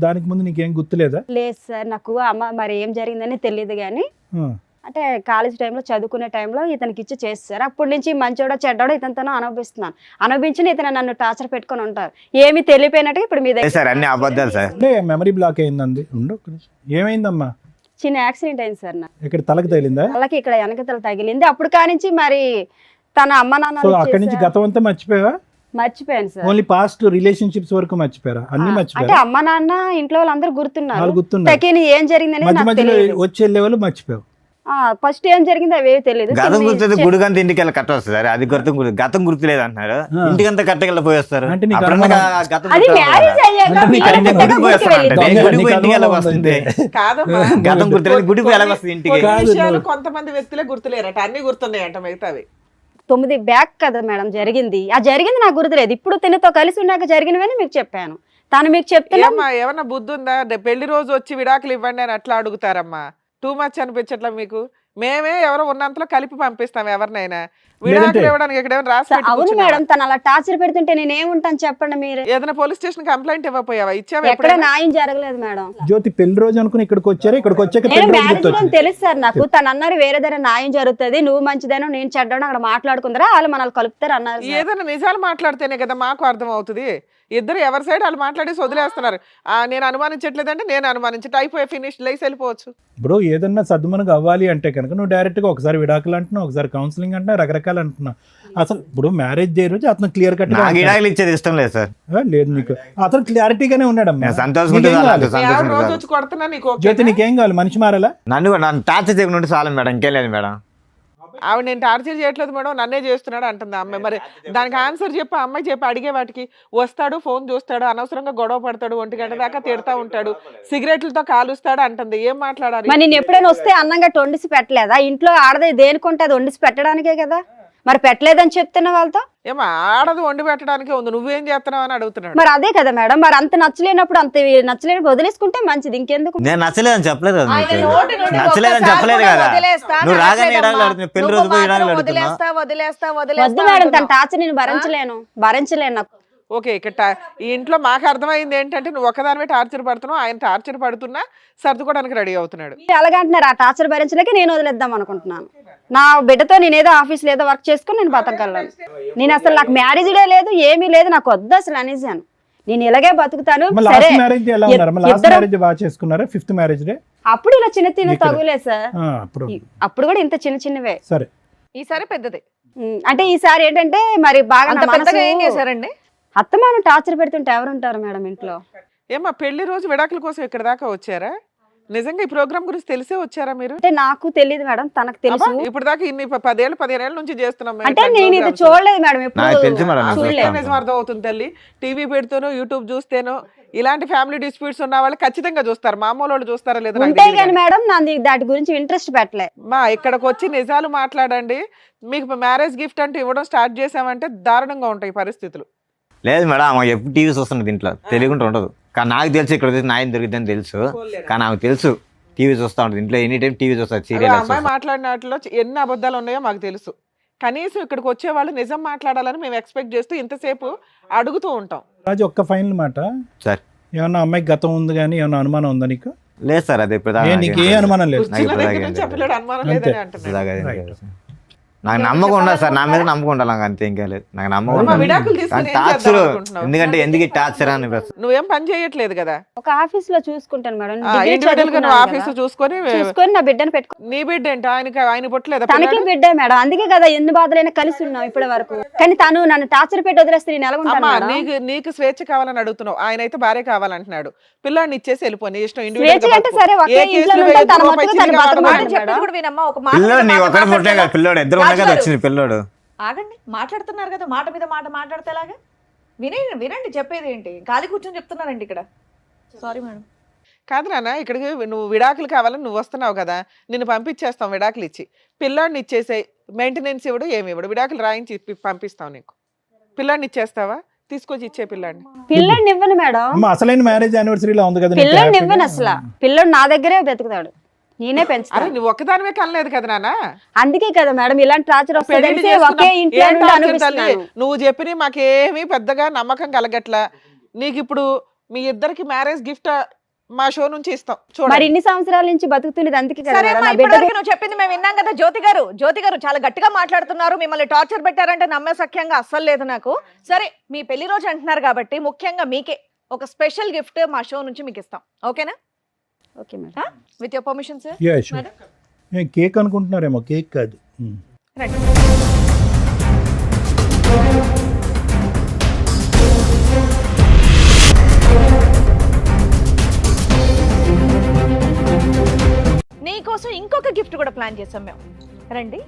దానికి ముందు నీకేం గుర్తులేదా? లేదు సార్, నాకు అమ్మ మరి ఏం జరిగిందని తెలియదు కానీ, ఆ. అంటే కాలేజ్ టైంలో చదువుకునే టైంలో ఇతనికి ఇచ్చి చేస్తారు. అప్పటి నుంచి మంచోడో చెడ్డోడో ఇతనితోనో అనుభవిస్తున్నాను, అనుభవించి ఇతను నన్ను టార్చర్ పెట్టుకొని ఉంటారు. ఏమి తెలియపోయినట్టు ఇప్పుడు మీ లేదు సార్, అన్ని అబద్ధాలు సార్. అంటే మెమరీ బ్లాక్ అయిందండి. ఉండు ఒక్క నిమిషం. ఏమైందమ్మా? చిన్న యాక్సిడెంట్ అయింది సార్, నాకు ఇక్కడ తలకు తగిలిందా? వాళ్ళకి ఇక్కడ వెనకతల తగిలింది. అప్పుడు కానించి మరి తన అమ్మ సో నాన్న అక్కడి నుంచి గతం అంతా మర్చిపోయావా? మర్చిపోయాను సార్. ఓన్లీ పాస్ట్ రిలేషన్షిప్స్ వరకు మర్చిపోయారా? అన్ని అంటే మర్చిపోయారా? అమ్మ నాన్న ఇంట్లో వాళ్ళందరూ గుర్తున్నారు. వాళ్ళు గుర్తున్నారు. తకిని ఏం జరిగిందని మధ్య నాకు మధ్యలో తెలియదు. వచ్చే లెవెల్ మర్చిపోయావు. ఫస్ట్ ఏం జరిగింది అవేవి తెలియదు. గతం గుర్తుంది, గుడికంతా ఇంటికి వెళ్ళి కట్ట వస్తుంది. అది గతం గుర్తు లేదు అంటున్నారు. ఇంటికంతా కట్టకెళ్ళి పోయేస్తారు. అంటే నీకు అప్పుడన్నా అనుమానం- గతం అది గుర్తు మ్యారేజ్ అయ్యాక అంటే నీకు పిల్లలు అనుమానం- పుట్టాక గుడికి గుడికి పోయేస్తారు వెళ్ళిద్దాం. అంటే. గుడికి నీకు ఇంటికి ఎలా అనుమానం వస్తుంది? కాదమ్మా గతం గుర్తులేదు, గుడికి ఎలా వస్తుంది ఇంటికి? కొన్ని విషయాలు కొంతమంది వ్యక్తులే గుర్తులేరట, అన్ని గుర్తున్నాయంట మిగతావి. 9 బ్యాక్ కదా మేడం జరిగింది. ఆ జరిగింది నాకు గుర్తులేదు. ఇప్పుడు తినతో కలిసి ఉన్నాక జరిగినవని మీకు చెప్పాను. తను మీకు చెప్తున్నా ఏమ్మా ఏమన్నా బుద్ధి ఉందా? పెళ్లి రోజు వచ్చి విడాకులు ఇవ్వండి అని అట్లా అడుగుతారమ్మా. టూ మచ్ అనిపించట్లా మీకు? మేమే ఎవరో ఉన్నంతలో కలిపి పంపిస్తాం ఎవరినైనా. విడాకులు ఇవ్వడానికి ఇక్కడ ఏమైనా రాసి పెట్టి అవును కూర్చున్నావా? మేడం, తను అలా టార్చర్ పెడుతుంటే నేను ఏముంటాను చెప్పండి మీరు. ఏదైనా పోలీస్ స్టేషన్ కంప్లైంట్ ఇవ్వపోయావా? ఇచ్చావా ఎక్కడ ఎప్పుడైనా? న్యాయం జరగలేదు మేడం. జ్యోతి పెళ్లి రోజు అనుకుని ఇక్కడికి వచ్చారా? ఇక్కడికి వచ్చాక నేను పెళ్లి రోజు మ్యారేజ్ గుర్తొచ్చింది. తెలుసు సార్ నాకు. తను అన్నారు వేరే దగ్గర న్యాయం జరుగుతుంది, నువ్వు మంచిదేనో నేను చెడ్డాను అక్కడ మాట్లాడుకుందరా, వాళ్ళు మనల్ని కలుపుతారు అన్నారు సార్. ఏదైనా నిజాలు మాట్లాడితేనే కదా మాకు అర్థం అవుతుంది. ఇద్దరు ఎవరి సైడ్ వాళ్ళు మాట్లాడేసి వదిలేస్తున్నారు. నేను అనుమానించట్లేదంటే నేను అనుమానించట్టు అయిపోయి ఫినిష్ లేసి వెళ్ళిపోవచ్చు. బ్రో ఏదన్నా సద్దుమనకు అవ్వాలి అంటే కనుక నువ్వు డైరెక్ట్ గా ఒకసారి విడాకులు అంటున్నావు, ఒకసారి కౌన్సిలింగ్ అంటున్నా, రకరకాలు అంటున్నావు. అసలు ఇప్పుడు మ్యారేజ్ డే రోజు అతను క్లియర్ కట్ నాకు విడాకులు ఇచ్చేది ఇష్టం లేదు సార్. లేదు నీకు అతను క్లారిటీగానే ఉన్నాడమ్మా. నేను సంతోషంగా నీకేం ఉంటే కావాలి? చాలు, ఎవరు సంతోషంగా రోజు చాలు. వచ్చి కొడుతున్నా నీకు ఓకేనా? జ్యోతి నీకేం కావాలి? మనిషి మారాలా? నన్ను టార్చర్ చేయకుండా ఉంటే చాలు మేడం, ఇంకేం లేదు మేడం. ఆవిడ నేను టార్చర్ చేయట్లేదు మేడం, నన్నే చేస్తున్నాడు అంటుంది ఆ అమ్మాయి. మరి దానికి ఆన్సర్ చెప్పి ఆ అమ్మాయి చెప్పి అడిగే వాటికి వస్తాడు, ఫోన్ చూస్తాడు, అనవసరంగా గొడవ పడతాడు, 1 గంట దాకా తిడతా ఉంటాడు, సిగరెట్లతో కాలుస్తాడు అంటుంది. ఏం మాట్లాడాలి? మరి నేను ఎప్పుడైనా వస్తే అన్నంగా వండిసి పెట్టలేదా? ఇంట్లో ఆడది దేనికుంటే అది వండిసి పెట్టడానికే కదా. మరి పెట్టలేదని చెప్తున్న వాళ్ళతో ఏమో ఆడదు వండి పెట్టడానికే ఉంది, నువ్వేం చేస్తున్నావు అని అడుగుతున్నాడు. మరి అదే కదా మేడం. మరి అంత నచ్చలేనప్పుడు అంత నచ్చలేనప్పుడు వదిలేసుకుంటే మంచిది, ఇంకెందుకు. నేను నచ్చలేదని చెప్పలేదు కదా ఆయన నీకు. నోటి నుండి నచ్చలేదని ఒక్కసారి చెప్పలేదు కూడా కదా. వదిలేస్తా నువ్వు రాగానే అనట్లేదమ్మా. విడాకులు అడుగుతున్నావు, పెళ్లి రోజు నువ్వు పోయి మాత్రం విడాకులు అడుగుతున్నావు. వద్దు మేడం, తన టార్చర్ నేను భరించలేను నాకు. ఓకే, ఇక్కడ ఈ ఇంట్లో మాకు అర్థమైంది ఏంటంటే నువ్వు ఒకదానివే టార్చర్ పడుతున్నావు, ఆయన టార్చర్ పడుతున్నా సర్దుకోవడానికి రెడీ అవుతున్నాడు. మీరు అలాగంటున్నారు, ఆ టార్చర్ భరించలేక నేను వదిలేద్దాం అనుకుంటున్నాను. నా బిడ్డతో నేనేదో ఆఫీస్లో ఏదో వర్క్ చేసుకుని నేను బతకగలను. నేను అసలు నాకు మ్యారేజ్ డే లేదు, ఏమీ లేదు, నాకు వద్దు అసలు అనేసాను. నేను ఇలాగే బతుకుతాను. సరే లాస్ట్ మ్యారేజ్ ఎలా ఉన్నారు? లాస్ట్ ఇద్దరం- మ్యారేజ్ బాగా చేసుకున్నారా? 5th మ్యారేజ్ డే అప్పుడు ఇలా చిన్న తగులే సార్. అప్పుడు అప్పుడు కూడా ఇంత చిన్నవే. సరే. ఈసారి పెద్దది. అంటే ఈసారి ఏంటంటే మరి బాగా అంత నా పెద్దగా ఏం మనసు- చేశారండి? అత్తమాను టార్చర్ పెడుతుంటే ఎవరుంటారు మేడం ఇంట్లో? ఏమ్మా పెళ్లి రోజు విడాకుల కోసం ఇక్కడ దాకా వచ్చారా? నిజంగా ఈ ప్రోగ్రామ్ గురించి తెలిసే వచ్చారా మీరు? అంటే నాకు తెలియదు మేడం, తనకు తెలుసు. అబ్బా, ఇప్పుడు దాకా ఇన్ని 10 ఏళ్ళ నుంచి చేస్తున్నాం మేము అంటే ఇట్లాంటి నేను ఇది programs. చూడలేదు మేడం, నాకు తెలుసు మేడం, నాకు చూడలేదు. తెలుసు. నిజం అర్థం అవుతుంది తల్లి. టీవీ పెడుతూనో యూట్యూబ్ చూస్తేనో ఇలాంటి ఫ్యామిలీ డిస్ప్యూట్స్ ఉన్న వాళ్ళు ఖచ్చితంగా చూస్తారు. మామూలు వాళ్ళు చూస్తారా లేదా నాకు ఉంటే తెలియదు కానీ కానీ. మేడం నాది దాటి గురించి ఇంట్రెస్ట్ పెట్టలే. మా ఇక్కడికి వచ్చి నిజాలు మాట్లాడండి. మీకు మ్యారేజ్ గిఫ్ట్ అంటూ ఇవ్వడం స్టార్ట్ చేసామంటే దారుణంగా ఉంటాయి పరిస్థితులు. లేదు మేడం, ఆమె ఎప్పుడు టీవీ చూస్తున్నది ఇంట్లో, తెలియకుండా ఉండదు. కానీ నాకు తెలుసు ఇక్కడ వచ్చి న్యాయం దొరికిద్దని తెలుసు. కానీ ఆమెకు తెలుసు టీవీ చూస్తూ ఉంటుంది ఇంట్లో, ఎనీ టైం టీవీ చూస్తారు, అదే సీరియల్. అమ్మాయి మాట్లాడిన వాటిలో ఎన్ని అబద్ధాలు ఉన్నాయో మాకు తెలుసు. కనీసం ఇక్కడికి వచ్చే వాళ్ళు నిజం మాట్లాడాలని మేము ఎక్స్పెక్ట్ చేస్తూ ఇంతసేపు అడుగుతూ ఉంటాం. రాజు ఒక్క ఫైనల్ మాట, సార్ ఏమన్నా అమ్మాయికి గతం ఉంది కానీ ఏమన్నా అనుమానం ఉందా నీకు? లేదు సార్, అది ఇప్పుడు నీకు ఏ అనుమానం లేదు? నాకు ఇప్పుడు దగ్గర నుంచి ఆ పిల్లడు అనుమానం లేదని అంటున్నాడు. నాకు నమ్మకం ఉండదు సార్, నా మీద నమ్మకం ఉండాలి, నాకు అంతే, ఇంకా లేదు. నాకు నమ్మకం అమ్మా, ఉండదు. విడాకులు తీసుకుని ఏం టార్చర్ చేద్దాం అనుకుంటున్నావు? ఎందుకంటే ఎందుకు టార్చర్ అని నువ్వేం పని చేయట్లేదు కదా. ఒక ఆఫీస్ లో చూసుకుంటాను మేడం. ఇండివిజువల్ గా నువ్వు ఆఫీస్ చూసుకొని చూసుకొని నా బిడ్డను పెట్టుకో. నీ బిడ్డ ఏంటి? ఆయన పుట్టలేదా తనకి పిల్లాడు? బిడ్డే మేడం, అందుకే కదా ఎన్ని బాధలైనా కలిసి ఉన్నాం ఇప్పటి వరకు. కానీ తను నన్ను టార్చర్ పెట్టి వదిలేస్తే నేను ఎలా ఉంటాను అమ్మా, మేడం? నీకు స్వేచ్ఛ కావాలని అడుగుతున్నావు, ఆయన అయితే భార్య కావాలంటున్నాడు. పిల్లాడిని ఇచ్చేసి వెళ్ళిపో, నీ ఇష్టం. స్వేచ్ఛ అంటే సరే, ఒకే ఇంట్లో ఉంటాను, తన మట్టుకు తను మాట బతకమంటాడు చెప్పేది మేడం. కూడా వినమ్మా. ఒక మాట పిల్లోడు మీద నీకు మాట ఒకటి పుట్టే మాట్లాడితే కదా, పిల్లోడు ఇద్దరు ఉన్నాయి కదా వచ్చింది పిల్లోడు. ఆగండి, మాట్లాడుతున్నారు కదా, మాట మీద మాట మాట్లాడితే ఎలాగా? వినండి చెప్పేది ఏంటి? గాలి కూర్చొని చెప్తున్నారండి ఇక్కడ. Sorry madam. కాదు నాన్న, ఇక్కడికి నువ్వు విడాకులు కావాలని నువ్వు వస్తున్నావు కదా, నిన్ను పంపించేస్తాం విడాకులు ఇచ్చి. పిల్లాడిని ఇచ్చేసే మెయింటెనెన్స్ ఇవ్వడు, ఏమి ఇవ్వడు, విడాకులు రాయించి పంపిస్తాం నీకు. పిల్లాడిని ఇచ్చేస్తావా? తీసుకొచ్చి ఇచ్చే పిల్లాడిని. పిల్లని ఇవ్వను మేడం, అమ్మ అసలైన మ్యారేజ్ యానివర్సరీలో ఉంది కదా నీకు పిల్లని హ్యాపీగా? ఇవ్వను అసలు. పిల్లడు నా దగ్గరే బతుకుతాడు, నేనే అరే పెంచుతాను. నువ్వు ఒక్కదానివే కనలేదు కదా నాన్న. అందుకే కదా మేడం ఇలాంటి టార్చర్ పెళ్లి వస్తుంది, చేసుకున్నాం. ఒకే ఇంట్లో ఏం నుండి టార్చర్ తల్లి? అనిపిస్తున్నాను. నువ్వు చెప్పిన మాకేమీ పెద్దగా నమ్మకం కలగట్లా. నీకు ఇప్పుడు మీ ఇద్దరికి మ్యారేజ్ గిఫ్ట్ మా షో నుంచి ఇస్తాం మరి చూడండి. ఇన్ని సంవత్సరాల నుంచి బతుకుతున్నది అందుకే కదా సరే మేడం. అమ్మా, నా బిడ్డ ఇప్పటివరకు నువ్వు చెప్పింది మేము విన్నాం కదా. జ్యోతి గారు చాలా గట్టిగా మాట్లాడుతున్నారు. మిమ్మల్ని టార్చర్ పెట్టారంటే నమ్మే సఖ్యంగా అస్సలు లేదు నాకు. సరే, మీ పెళ్లి రోజు అంటున్నారు కాబట్టి ముఖ్యంగా మీకే ఒక స్పెషల్ గిఫ్ట్ మా షో నుంచి మీకు ఇస్తాం. ఓకేనా? Okay madam. With your permission sir. Yeah, sure. ఏం కేక్ అనుకుంటున్నారేమో, కేక్ కాదు. రండి. ప్లాన్ చేసాం మేము. రండి.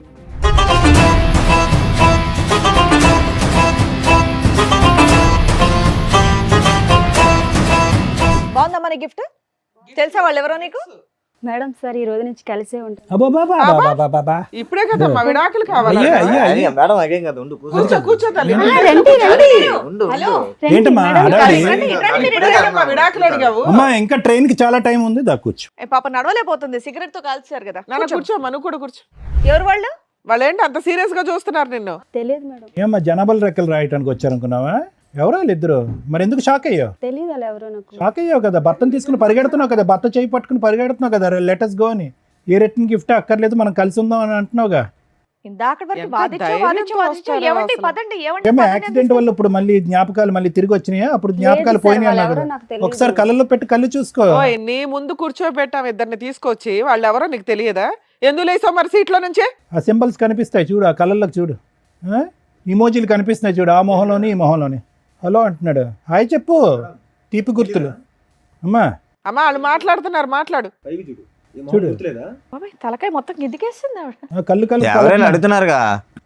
బాగుందా మన గిఫ్ట్? తెలుసా వాళ్ళు ఎవరో నీకు? మేడం సార్ ఈ రోజు నుంచి కలిసే ఉంటాం. అబ్బాబాబాబాబాబాబా. ఇప్పుడే కదా మా విడాకులు కావాలి. అయ్యా, అయ్యా, అయ్యా. మేడం అదేం కదా, ఉండు కూర్చో కూర్చో తల్లి. ఉండు హలో. ఏంటమ్మా హడావిడి? రండి, రండి, మీరు ఇప్పుడే కదా మా విడాకులు అడిగావు. అమ్మా ఇంకా ట్రైన్ కి చాలా టైం ఉంది, కూర్చో. పాప నడవలేకపోతుంది, సిగరెట్ తో కాల్చారు కదా. నాన్న కూర్చో, నువ్వు కూడా కూర్చో. ఎవరు వాళ్ళు? వాళ్ళు ఏంటి అంత సీరియస్ గా చూస్తున్నారు నిన్ను? తెలియదు మేడం. ఏమ్మా జనాభాలు రెక్కలు రాయటానికి వచ్చారనుకున్నావా? ఎవరో ఇద్దరు. మరి ఎందుకు షాక్ అయ్యావు? తెలియదు అలా ఎవరో నాకు. షాక్ అయ్యావు కదా, భర్తను తీసుకుని పరిగెడుతున్నావు కదా, భర్త చేయి పట్టుకుని పరిగెడుతున్నావు కదా, లెటర్స్ గో అని. ఏ రిటర్న్ గిఫ్ట్ అక్కర్లేదు, మనం కలిసి ఉందాం అని అంటున్నావుగా. ఇందాక వరకు ఎంత వాదించా ధైర్యంతో వాదించా వాదించా. వస్తారో ఏమండి అసలు. పదండి, ఏమండి ఏమో పదండి యాక్సిడెంట్ అని వల్ల ఇప్పుడు మళ్ళీ జ్ఞాపకాలు మళ్ళీ తిరిగి వచ్చినాయా? అప్పుడు జ్ఞాపకాలు లేదు సార్, పోయినాయి వాళ్ళు అన్నారు. ఎవరో నాకు తెలియదు. ఒకసారి కళ్ళల్లో పెట్టి కళ్ళు చూసుకో. ఓయ్, నీ ముందు కూర్చోబెట్టాం ఇద్దరిని తీసుకొచ్చి, వాళ్ళు ఎవరో నీకు తెలియదా? ఎందుకు లేసావు మరి సీట్లో నుంచే? ఆ సింబల్స్ కనిపిస్తాయి చూడు, ఆ కళ్ళల్లోకి చూడు. ఇమోజీలు కనిపిస్తున్నాయి చూడు, ఆ మొహంలోని ఈ మొహంలోని. హలో అంటున్నాడు, హాయ్ చెప్పు. తీపి గుర్తులు. అమ్మా అమ్మా వాళ్ళు మాట్లాడుతున్నారు, మాట్లాడు. చూడు. బాబాయ్, తలకాయ మొత్తం గిద్దికేస్తుంది ఆవిడ. కళ్ళు కళ్ళు ఎవరైనా అడుగుతున్నారుగా.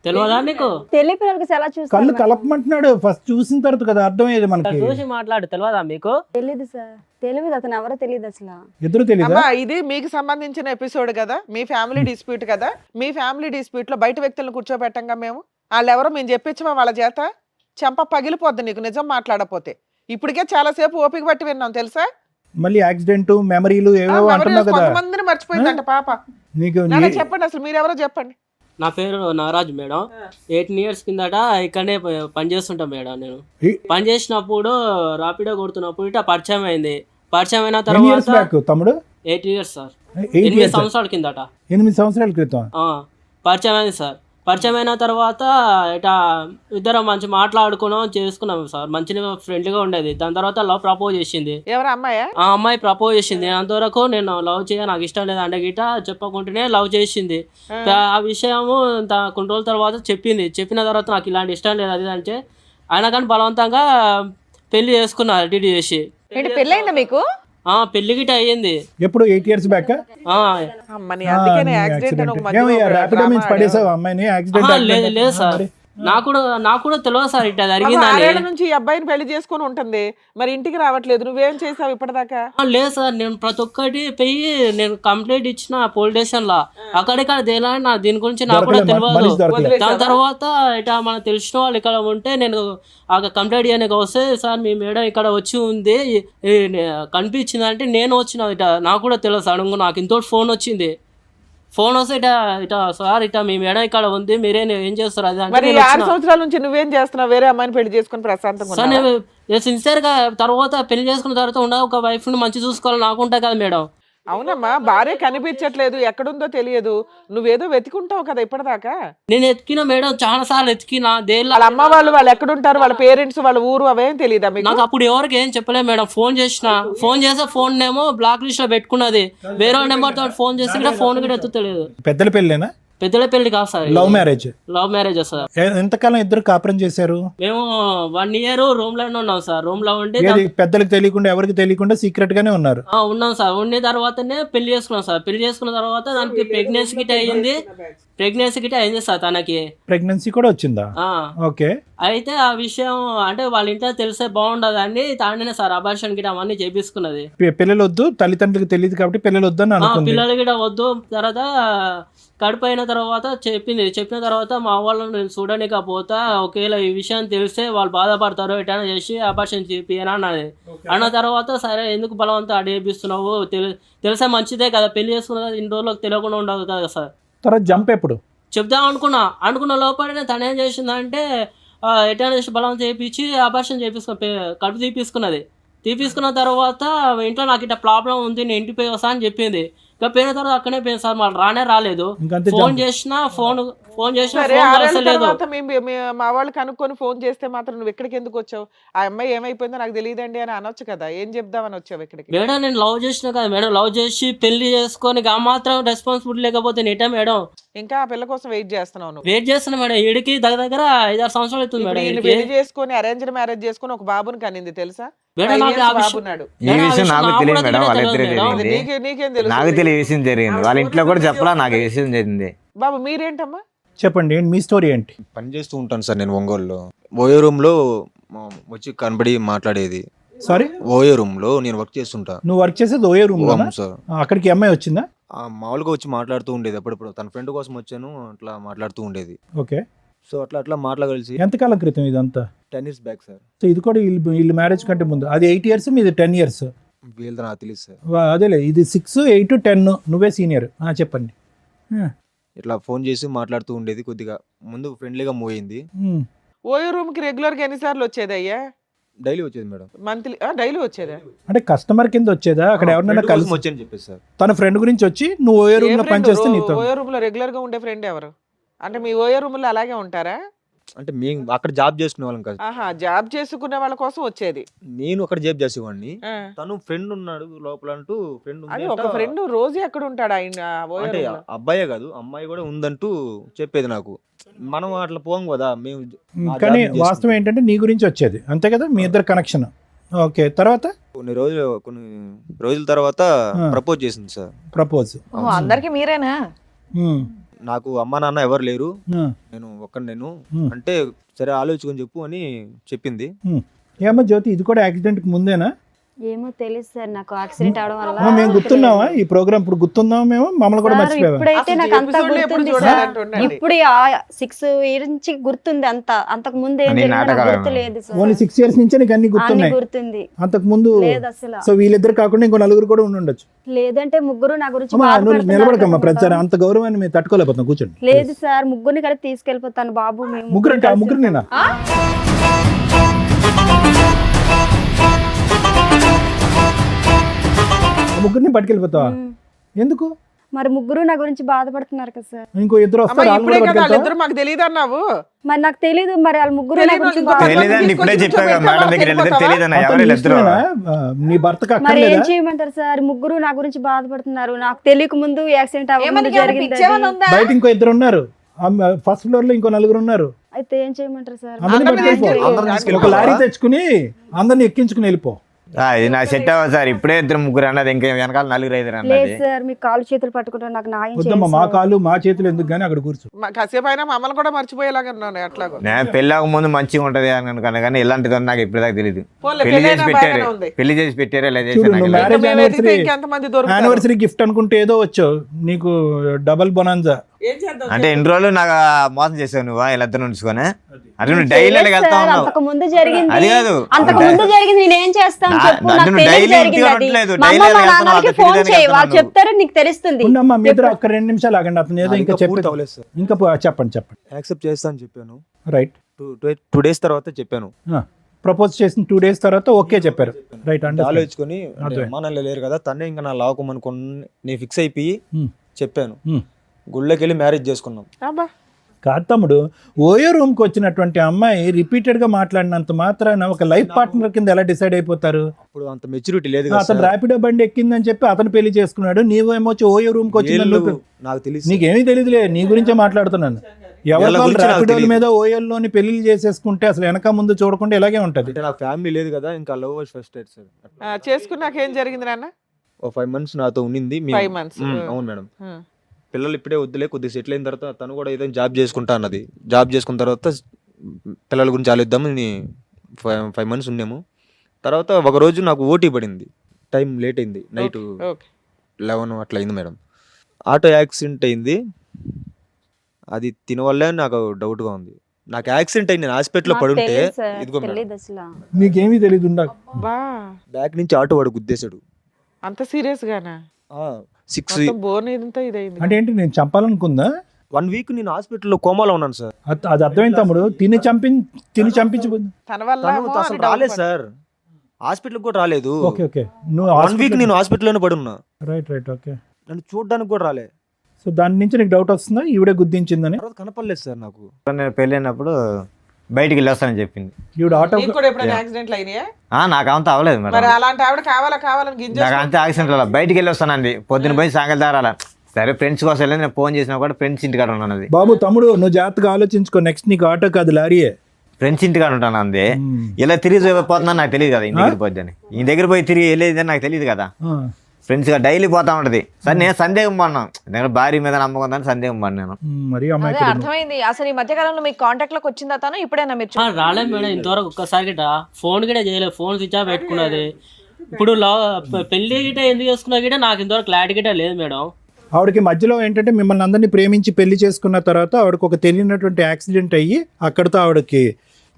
తెలియదా నీకు? తెలియని పిల్లలకి ఎలా కళ్ళు చూస్తారు? కలపమంటున్నాడు. ఫస్ట్ చూసిన తర్వాత కదా అర్థమయ్యేది మనకి. చూసి మాట్లాడు. తెలియదా మీకు? తెలియదు సార్, తెలియదు, అతను ఎవరో తెలియదు అసలు. ఎదురు తెలీదా? అమ్మా ఇది మీకు సంబంధించిన ఎపిసోడ్ కదా, మీ ఫ్యామిలీ డిస్ప్యూట్ కదా. మీ ఫ్యామిలీ డిస్ప్యూట్ లో బయట వ్యక్తులను కూర్చోబెట్టంగా మేము. వాళ్ళు ఎవరో మేము చెప్పించమా వాళ్ళ చేత? చెంప పగిలిపోద్ది నీకు నిజం మాట్లాడపోతే. ఇప్పటికే చాలా సేపు ఓపిక పట్టి విన్నాం తెలుసా. మళ్ళీ యాక్సిడెంట్ మెమరీలు ఏవో అంటున్నావు కదా. కొంతమందిని మర్చిపోయిందంట పాప. నీకు నాన్న చెప్పండి అసలు మీరెవరో చెప్పండి. నా పేరు నాగరాజు మేడం. 18 years కిందట ఇక్కడనే పని చేస్తుంటా మేడం. నేను పని చేసినప్పుడు రాపిడో కొడుతున్నప్పుడు ఇట్లా పరిచయం అయింది. పరిచయం అయిన ఎన్ని ఇయర్స్ తర్వాత బ్యాక్ తమ్ముడు? 8 years సార్. 8 8 years. సంవత్సరాల కిందట. 8 సంవత్సరాల క్రితం. పరిచయం అయింది సార్. పరిచయం అయిన తర్వాత ఇట్లా ఇద్దరం మంచి మాట్లాడుకున్నాం, చేసుకున్నాం సార్. మంచిగా ఫ్రెండ్లీగా ఉండేది. దాని తర్వాత లవ్ ప్రపోజ్ చేసింది. ఎవరు అమ్మాయా? ఆ అమ్మాయి ప్రపోజ్ చేసింది. అంతవరకు నేను లవ్ చేయ, నాకు ఇష్టం లేదు అంటే గిట చెప్పకుంటేనే లవ్ చేసింది. ఆ విషయము కొన్ని రోజుల తర్వాత చెప్పింది. చెప్పిన తర్వాత నాకు ఇలాంటి ఇష్టం లేదు అది అంటే, అయినా కానీ బలవంతంగా పెళ్లి చేసుకున్నారు డిడి చేసి. ఏంటి పెళ్ళయిందా మీకు? పెళ్లి గిట అయ్యింది. ఎప్పుడు 8 years బ్యాక్? అమ్మని అందుకనే యాక్సిడెంట్ అని ఒక మధ్యలో ఒక ర్యాపిడో మీన్స్ డ్రామా పడేసావు అమ్మాయిని యాక్సిడెంట్? లేదు సార్, నాకు కూడా తెలియదు సార్ ఇట్లా జరిగిందని. 6 ఏళ్ల నుంచి ఈ అబ్బాయిని పెళ్లి చేసుకొని ఉంటుంది, మరి ఇంటికి రావట్లేదు. నువ్వేం చేసావు ఇప్పటిదాకా? లేదు సార్, నేను ప్రతి ఒక్కటి పోయి నేను కంప్లైంట్ ఇచ్చిన పోలీస్ స్టేషన్ లా. అక్కడిక్కడ దేలా దీని గురించి నాకు కూడా తెలియదు. దాని తర్వాత ఇట్లా మనకు తెలిసిన వాళ్ళు ఇక్కడ ఉంటే నేను ఆ కంప్లైంట్ చేయడానికి వస్తే, సార్ మీ మేడం ఇక్కడ వచ్చి ఉంది కనిపించింది అంటే నేను వచ్చిన ఇట. నాకు కూడా తెలియదు సడన్ గా నాకు ఇంతోటి ఫోన్ వచ్చింది. ఫోన్ వస్తే ఇట సార్ ఇట మీ మేడం ఇక్కడ ఉంది, మీరే ఏం చేస్తారు అది అంటే. మరి 6 సంవత్సరాల నుంచి నువ్వేం చేస్తున్నావు? వేరే అమ్మాయిని పెళ్లి చేసుకుని ప్రశాంతంగా సార్ ఉన్నావా? నేను సిన్సియర్ గా తర్వాత పెళ్లి చేసుకున్న తర్వాత ఉండ ఒక వైఫ్ ని మంచి చూసుకోవాలి నాకు ఉంటాయి కదా మేడం. అవునమ్మా, భార్య కనిపించట్లేదు, ఎక్కడుందో తెలియదు, నువ్వేదో వెతుకుంటావు కదా ఇప్పటిదాకా. నేను ఎత్తికిన మేడం, చాలా సార్లు ఎత్తికిన. వాళ్ళ అమ్మ వాళ్ళు ఎక్కడుంటారు, వాళ్ళ పేరెంట్స్, వాళ్ళ ఊరు అవేం తెలియదా మీకు? నాకు అప్పుడు ఎవరికి ఏం చెప్పలేదు మేడం. ఫోన్ చేస్తే ఫోన్ ఏమో బ్లాక్ లిస్ట్ లో పెట్టుకున్నది. వేరే నెంబర్ తో ఫోన్ చేసి కూడా ఫోన్ కూడా ఎత్తుతలేదు. పెద్దల పెళ్ళేనా? పెద్దల పెళ్లి కాదు sir, love marriage. Love marriage sir. ఎంతకాలం ఇద్దరు కాపురం చేశారు? మేము 1 year రూమ్ లోనే ఉన్నాం సార్. రూమ్ లో ఉంటే పెద్దలకు తెలియకుండా ఎవరికి తెలియకుండా సీక్రెట్ గానే ఉన్నారు? ఉన్నాం సార్. ఉన్న తర్వాతనే పెళ్లి చేసుకున్నాం సార్. పెళ్లి చేసుకున్న తర్వాత దానికి ప్రెగ్నెన్సీ గిట్ అయింది సార్. తనకి ప్రెగ్నెన్సీ కూడా వచ్చిందా? ఓకే. అయితే ఆ విషయం అంటే వాళ్ళ ఇంట్లో తెలిసే బాగుండదు అని తానే సార్ అబార్షన్ గిట అవన్నీ చేపించుకున్నది. పిల్లలు వద్దు, తల్లిదండ్రులకు తెలియదు కాబట్టి పిల్లలు వద్దు అని అనుకుంది. పిల్లలు గిట వద్దు. తర్వాత కడుపు అయిన తర్వాత చెప్పిన తర్వాత మా వాళ్ళని నేను చూడలేకపోతా, ఒకవేళ ఈ విషయం తెలిస్తే వాళ్ళు బాధపడతారు, ఎటైనా చేసి అబార్షన్ చేపియని అన్నది. అన్న తర్వాత సరే ఎందుకు బలవంతం అడిగిస్తున్నావు, తెలిసే మంచిదే కదా, పెళ్లి చేసుకున్న ఇన్ని రోజులకు తెలియకుండా ఉండదు కదా సార్. తర్వాత జంప్ ఎప్పుడు చెప్దాం అనుకున్న లోపలనే తను ఏం చేసిందంటే ఎటైనా చేసి బలవంతం చేయించి అబార్షన్ కడుపు తీపించుకున్న తర్వాత ఇంట్లో నాకు ఇట్లా ప్రాబ్లం ఉంది, నేను ఇంటికి వస్తా అని చెప్పింది. ఇంకా పోయిన తర్వాత అక్కడే పోయింది సార్. మళ్ళీ రాలేదు. ఫోన్ చేసినా ఫోన్ చేసిన సరే ఫోన్ 6 ఏళ్ల కలసలేదు. తర్వాత మా వాళ్ళు కనుక్కొని ఫోన్ చేస్తే మాత్రం నువ్వు ఇక్కడికి ఎందుకు వచ్చావు? ఆ అమ్మాయి ఏమైపోయిందో నాకు తెలియదండి అని అనొచ్చు కదా, ఏం చెప్దామని వచ్చావు ఇక్కడికి? మేడం నేను లవ్ చేసిన కదా మేడం, లవ్ చేసి పెళ్లి చేసుకొని ఆ మాత్రం రెస్పాన్సిబిలిటీ లేకపోతే నేటా మేడం ఇంకా ఆ పిల్ల కోసం వెయిట్ చేస్తున్నావు నువ్వు? వెయిట్ చేస్తున్నా మేడం. ఈడికి దగ్గర 5-6 సంవత్సరాలు అవుతుంది ఇప్పుడు మేడం. ఈయన ఈడికి పెళ్లి చేసుకొని అరేంజ్డ్ మ్యారేజ్ చేసుకొని ఒక బాబుని కనింది తెలుసా? మేడం 5 నాకు years ఆ విషయం బాబున్నాడు. ఈ విషయం నాకు తెలియదు మేడం, కూడా వాళ్ళిద్దరే తెలియదు మేడం. తెలియంది. నీకేం తెలుసు? నాకు తెలియ విషయం జరిగింది, వాళ్ళ ఇంట్లో కూడా చెప్పలా, నాకు ఈ విషయం జరిగింది. బాబు మీరేంటమ్మా? చెప్పండి ఏంటి మీ స్టోరీ ఏంటి? పని చేస్తూ ఉంటాను సార్ నేను ఒంగోలులో. ఓయో రూమ్లో వచ్చి కనబడి మాట్లాడేది. సారీ, ఓయో రూమ్లో నేను వర్క్ చేస్తుంటా. నువ్వు వర్క్ చేసేది ఓయో రూమ్ లో? అవును సార్. అక్కడికి అమ్మాయి వచ్చిందా? మామూలుగా వచ్చి మాట్లాడుతూ ఉండేది అప్పుడప్పుడు. తన ఫ్రెండ్ కోసం వచ్చాను, అట్లా మాట్లాడుతూ ఉండేది. ఓకే. సో అట్లా మాట్లాడగలిసి ఎంతకాలం క్రితం ఇదంతా? 10 years బ్యాక్ సార్. సో ఇది కూడా వీళ్ళు మ్యారేజ్ కంటే ముందు. అది 8 years, మీది 10 years. వీళ్ళతో నాకు తెలియదు సార్. అదేలే, ఇది 6, 8, 10. నువ్వే సీనియర్. చెప్పండి. ఇట్లా ఫోన్ చేసి మాట్లాడుతూ ఉండేది. కొద్దిగా ముందు ఫ్రెండ్లీగా మూవ్ అయింది. ఓయో రూమ్ కి రెగ్యులర్ గా ఎన్నిసార్లు వచ్చేది అయ్యా? డైలీ వచ్చేది మేడం. మంత్లీ డైలీ వచ్చేదా? అంటే కస్టమర్ కింద వచ్చేదా? అక్కడ ఎవరినైనా Friend కోసం కలిసి వచ్చాను చెప్పేసి సార్. తన ఫ్రెండ్ గురించి వచ్చి నువ్వు ఓయో రూమ్ లో పనిచేస్తే నీతో? ఓయో రూమ్ లో రెగ్యులర్ గా ఉండే ఫ్రెండ్ ఎవరు? అంటే మీ ఓయో రూమ్ లో అలాగే ఉంటారా? అంటే మేము అక్కడ జాబ్ చేసుకునే వాళ్ళం కాదు. ఆహా, జాబ్ చేసుకునే వాళ్ళ కోసం వచ్చేది. నేను అక్కడ జాబ్ చేసేవాడిని. ఆ. తను ఫ్రెండ్ ఉన్నాడు లోపల అంటూ ఫ్రెండ్ అది ఒక ఫ్రెండ్ రోజు ఎక్కడ ఉంటాడు ఆయన ఓయో అంటే రూమ్ లో? అబ్బాయే కాదు అమ్మాయి కూడా ఉందంటూ చెప్పేది నాకు. మనం అట్లా పోం కదా మేము. ఆ కానీ జాబ్ వాస్తవం ఏంటంటే నీ గురించి వచ్చేది, అంతే కదా? మీ ఇద్దరు కనెక్షన్. ఓకే, తర్వాత కొన్ని రోజుల తర్వాత ప్రపోజ్ చేసింది సార్. ప్రపోజ్. అందరికి మీరేనా? నాకు అమ్మ నాన్న ఎవరు లేరు, నేను నేను అంటే సరే ఆలోచించుకొని చెప్పు అని చెప్పింది. ఏమో జ్యోతి, ఇది కూడా యాక్సిడెంట్ కి ముందేనా? ఏమో తెలియదు సార్, నాకు యాక్సిడెంట్ అవడం వల్ల. మేము గుర్తున్నావా ఈ ప్రోగ్రామ్? ఇప్పుడు గుర్తున్నావా మేము? మమ్మల్ని కూడా సార్, మర్చిపోయావా? ఇప్పుడైతే అసలు నాకు అంతా episode లో ఎప్పుడు గుర్తుంది చూడాలి సార్. అంటుండండి. ఇప్పుడు 6 years నుంచి గుర్తుంది అంతా. అంతకు ముందు ఏం అన్ని జరిగిందో నాకు నాటకాలు గుర్తు లేదు సార్. ఓన్లీ 6 years నుంచే నీకు అన్ని అన్ని గుర్తున్నాయి? గుర్తుంది. అంతకు ముందు లేదు అసలు. సో వీళ్ళిద్దరు కాకుండా ఇంకో నలుగురు కూడా ఉండుండొచ్చు. లేదంటే ముగ్గురు నా గురించి అమ్మా నువ్వు బాధపడుతున్నారు నిలబడకమ్మా, కదా. ప్రచారం అంత గౌరవాన్ని మేము తట్టుకోలేకపోతున్నాం. కూర్చోండి. లేదు సార్, ముగ్గురిని కలిసి తీసుకెళ్ళిపోతాను బాబు. మేము ముగ్గురు అంటే ఆ కలిసి ముగ్గురు నేనా? ముగ్గురిని పట్టుకెళ్ళిపోతావా? ఎందుకు? మరి ముగ్గురు నా గురించి బాధపడుతున్నారు కదా సార్. ఇంకో ఇద్దరు అమ్మా, వస్తారు, వాళ్ళు ఇప్పుడే కూడా కదా పట్టుకెళ్తావా? వాళ్ళిద్దరు మాకు తెలియదు అన్నావు. మరి నాకు తెలీదు, మరి వాళ్ళ ముగ్గురు నా తెలీదు, గురించి ఇంకో బాధ- తెలియదని ఇప్పుడే చెప్పాక మేడం దగ్గర వెళ్ళితే తెలియదన్న అతను ఎవరు నీ వీళ్ళిద్దరు? ఇష్టమేనా? నీ భర్తకు మరి ఏం అక్కర్లేదా? చేయమంటారు సార్? ముగ్గురు నా గురించి బాధపడుతున్నారు. నాకు తెలియక ముందు యాక్సిడెంట్ అవ్వకముందు ఏమని జరిగింది అది. పిచ్చేమని ఉందా? బయట ఇంకో ఇద్దరు ఉన్నారు, ఫస్ట్ ఫ్లోర్ లో ఇంకో నలుగురు ఉన్నారు. అయితే ఏం చేయమంటారు సార్? అందరిని అందరిని పట్టుకెళ్ళిపో. అందరిని ఒక తీసుకెళ్ళిపోవా? లారీ తెచ్చుకుని అందరిని ఎక్కించుకుని వెళ్ళిపో. ఇది నా సెట్ అవ్వదు సార్. ఇప్పుడే 2-3 అన్నది, ఇంకా వెనకాల 4-5 లేదు అన్నది. సార్, మీ కాళ్ళు చేతులు పట్టుకుంటారు, నాకు న్యాయం వద్దమ్మా, చేయండి మా సార్. కాళ్ళు మా చేతులు ఎందుకు గానీ అక్కడ కూర్చో. కాసేపు అయినా మమ్మల్ని కూడా మర్చిపోయేలాగా ఉన్నాను అట్లాగో. నేను పెళ్ళాక ముందు మంచిగా ఉంటది అని అనుకున్నా, కానీ ఇలాంటిది నాకు ఇప్పటిదాకా తెలియదు. పోన్లే, పెళ్లి చేసి పెళ్ళైనా పెట్టారు, బాగానే ఉంది. పెళ్లి చేసి పెట్టారు, ఇలా చేసి చూడు, నాకు నువ్వు తెలియదు. మ్యారేజ్ మేము వెతికితే యానివర్సరీ ఇంకెంతమంది దొరుకుతారు? యానివర్సరీకి గిఫ్ట్ అనుకుంటే ఏదో వచ్చావు, నీకు డబల్ బొనాన్జా. ఏం చేద్దాం? అంటే ఎన్ని రోజులు నాకు మోసం చేసావు నువ్వు వీళ్ళిద్దరు ఉంచుకొని? అంటే నువ్వు డైలీ లేదు వెళ్తా సార్, ఉన్నావు. అంతకు ముందు జరిగింది. అది కాదు. అంతకు ముందు జరిగింది, నేను ఏం చేస్తాను చెప్పు? నా- నాకు నువ్వు తెలియదు డైలీ జరిగింది ఇంటికి అది. ఉండట్లేదు, మా డైలీ అమ్మ మా వెళ్తున్నావు, నాన్నకి అక్కడ ఫోన్ తిరిగి చేయి, వాళ్ళు వెళ్తున్నావు. చెప్తారు, నీకు తెలుస్తుంది. ఉండమ్మా, మీ ఇద్దరు ఒక్క 2 నిమిషాలు ఆగండి. అతను ఏదో ఇంకా పూర్తి చెప్పి అవ్వలేదు సార్. ఇంకా చెప్పండి. యాక్సెప్ట్ చేస్తా అని చెప్పాను. రైట్. 2 days తర్వాత చెప్పాను. ప్రపోజ్ చేసిన 2 days తర్వాత ఓకే చెప్పారు. రైట్. అంటే ఆలోచించుకొని అర్థమైంది. అమ్మా నాన్న లేరు కదా, తనే ఇంకా నా లావకమనుకుని నేను ఫిక్స్ అయిపోయి చెప్పాను. హ్మ్. గుళ్ళకి వెళ్ళి మ్యారేజ్ చేసుకున్నాం. అబ్బా, కాదు తమ్ముడు, ఓయో రూమ్ కి వచ్చినటువంటి అమ్మాయి రిపీటెడ్ గా మాట్లాడినంత మాత్రాన ఒక లైఫ్ పార్ట్నర్ కింద ఎలా డిసైడ్ అయిపోతారు? అప్పుడు అంత మెచ్యూరిటీ లేదు కదా అతను సార్. ర్యాపిడో బండి ఎక్కిందని చెప్పి అతను పెళ్లి చేసుకున్నాడు, నీవేమో వచ్చి ఓయో రూమ్ కి వచ్చిందని వీళ్ళు నువ్వు- నాకు తెలియదు. నీకేమీ తెలియదులే, నీ గురించే మాట్లాడుతున్నాను. ఎవరి వీళ్ళ గురించి నాకు ర్యాపిడోల తెలీదు. మీద ఓయోల్లోని పెళ్లి చేసేసుకుంటే అసలు వెనక ముందు చూడకుండా ఇలాగే ఉంటది. అంటే నాకు ఫ్యామిలీ లేదు కదా, ఇంకా లవ్ ఫస్ట్ డేట్ సార్. చేసుకున్నాక ఏం జరిగింది నాన్న? ఓ 5 months నాతో ఉండింది. 5 months. అవును మేడం. పిల్లలు ఇప్పుడే వద్దులే, కొద్దిగా సెటిల్ అయిన తర్వాత తను కూడా ఏదైనా జాబ్ చేసుకుంటా అన్నది. జాబ్ చేసుకున్న తర్వాత పిల్లల గురించి ఆలోచిద్దామని 5 months ఉన్నాము. తర్వాత ఒక రోజు నాకు ఓటీ పడింది, టైం లేట్ అయింది, నైట్ ఓకే. 11 అట్లా అయింది మేడం. ఆటో యాక్సిడెంట్ అయింది. అది తిన వల్లే నాకు డౌట్గా ఉంది. నాకు యాక్సిడెంట్ అయింది, నేను హాస్పిటల్లో నాకు పడుంటే తెలీదు సార్, ఇదిగో మేడం తెలీదు అసలు. నీకేమీ తెలియదు ఉండ. బా, బ్యాక్ నుంచి ఆటో వాడు గుద్దేశాడు. అంత సీరియస్ గానా? 1 ఇదైంది. అంటే ఏంటి, నేను చంపాలనుకుందా? week నేను హాస్పిటల్లో కోమాలో ఉన్నాను సార్. అది అర్థమైంది తమ్ముడు. తిని చంపించి తన వల్ల తను ఏమో అసలు అని doubt రాలేదు పడ్డా. సార్, హాస్పిటల్కి కూడా రాలేదు. Okay okay. నువ్వు 1 week నేను హాస్పిటల్లోనే పడున్నా. Right right. ఓకే. నన్ను చూడడానికి కూడా రాలే. సో సో దాని నుంచి నీకు డౌట్ వస్తుందా ఈవిడే గుద్దించిందని? తర్వాత కనపడలేదు సార్ నాకు. నేను పెళ్ళైనప్పుడు బయటికి వెళ్ళొస్తానని చెప్పింది. ఈవిడ ఆటో నీకు కూడా ఎప్పుడైనా యాక్సిడెంట్లు అయినాయా? నాకు అంత అవ్వలేదు మేడం. మరి అలాంటి ఆవిడ కావాలని గింజ నాకు అంతే యాక్సిడెంట్ అలా బయటికి వెళ్ళి వస్తానండి. పొద్దున పోయి సాయంకాలం దాకా అలా సరే ఫ్రెండ్స్ కోసం వెళ్ళి నేను ఫోన్ చేసినా కూడా ఫ్రెండ్స్ ఇంటికాడ ఉన్నాను. అది బాబు తమ్ముడు నువ్వు జాగ్రత్తగా ఆలోచించుకో, నెక్స్ట్ నీకు ఆటో కాదు లారీయే. ఫ్రెండ్స్ ఇంటికాడ ఉంటాను అంది. ఇలా తిరిగి పోతున్నా నాకు తెలియదు కదా, ఇంటి దగ్గర పోద్దని. ఈ దగ్గర పోయి తిరిగి వెళ్ళేది నాకు తెలియదు కదా. ఫ్రెండ్స్ గా డైలీ పోతా ఉంటది. సరే నేను సందేహం పడినాను, నేను భార్య మీద నమ్మకం ఉందని సందేహం పడినాను. మరి అదే అమ్మాయి అర్థమైంది. అసలు ఈ మధ్య కాలంలో మీకు కాంటాక్ట్ లోకి వచ్చిందా తను? ఇప్పుడైనా మీరు రాలేదు మేడం ఇంతవరకు ఒక్కసారి గిట ఫోన్ గిట చేయలేదు. ఫోన్ స్విచ్ ఆఫ్ పెట్టుకున్నది. ఇప్పుడు పెళ్లి గిట ఎందుకు చేసుకున్నా గిట నాకు ఇంతవరకు క్లారిటీ గిట లేదు మేడం. ఆవిడకి మధ్యలో ఏంటంటే మిమ్మల్ని అందరినీ ప్రేమించి పెళ్లి చేసుకున్న తర్వాత ఆవిడకి ఒక తెలియనటువంటి యాక్సిడెంట్ అయ్యి అక్కడితో ఆవిడకి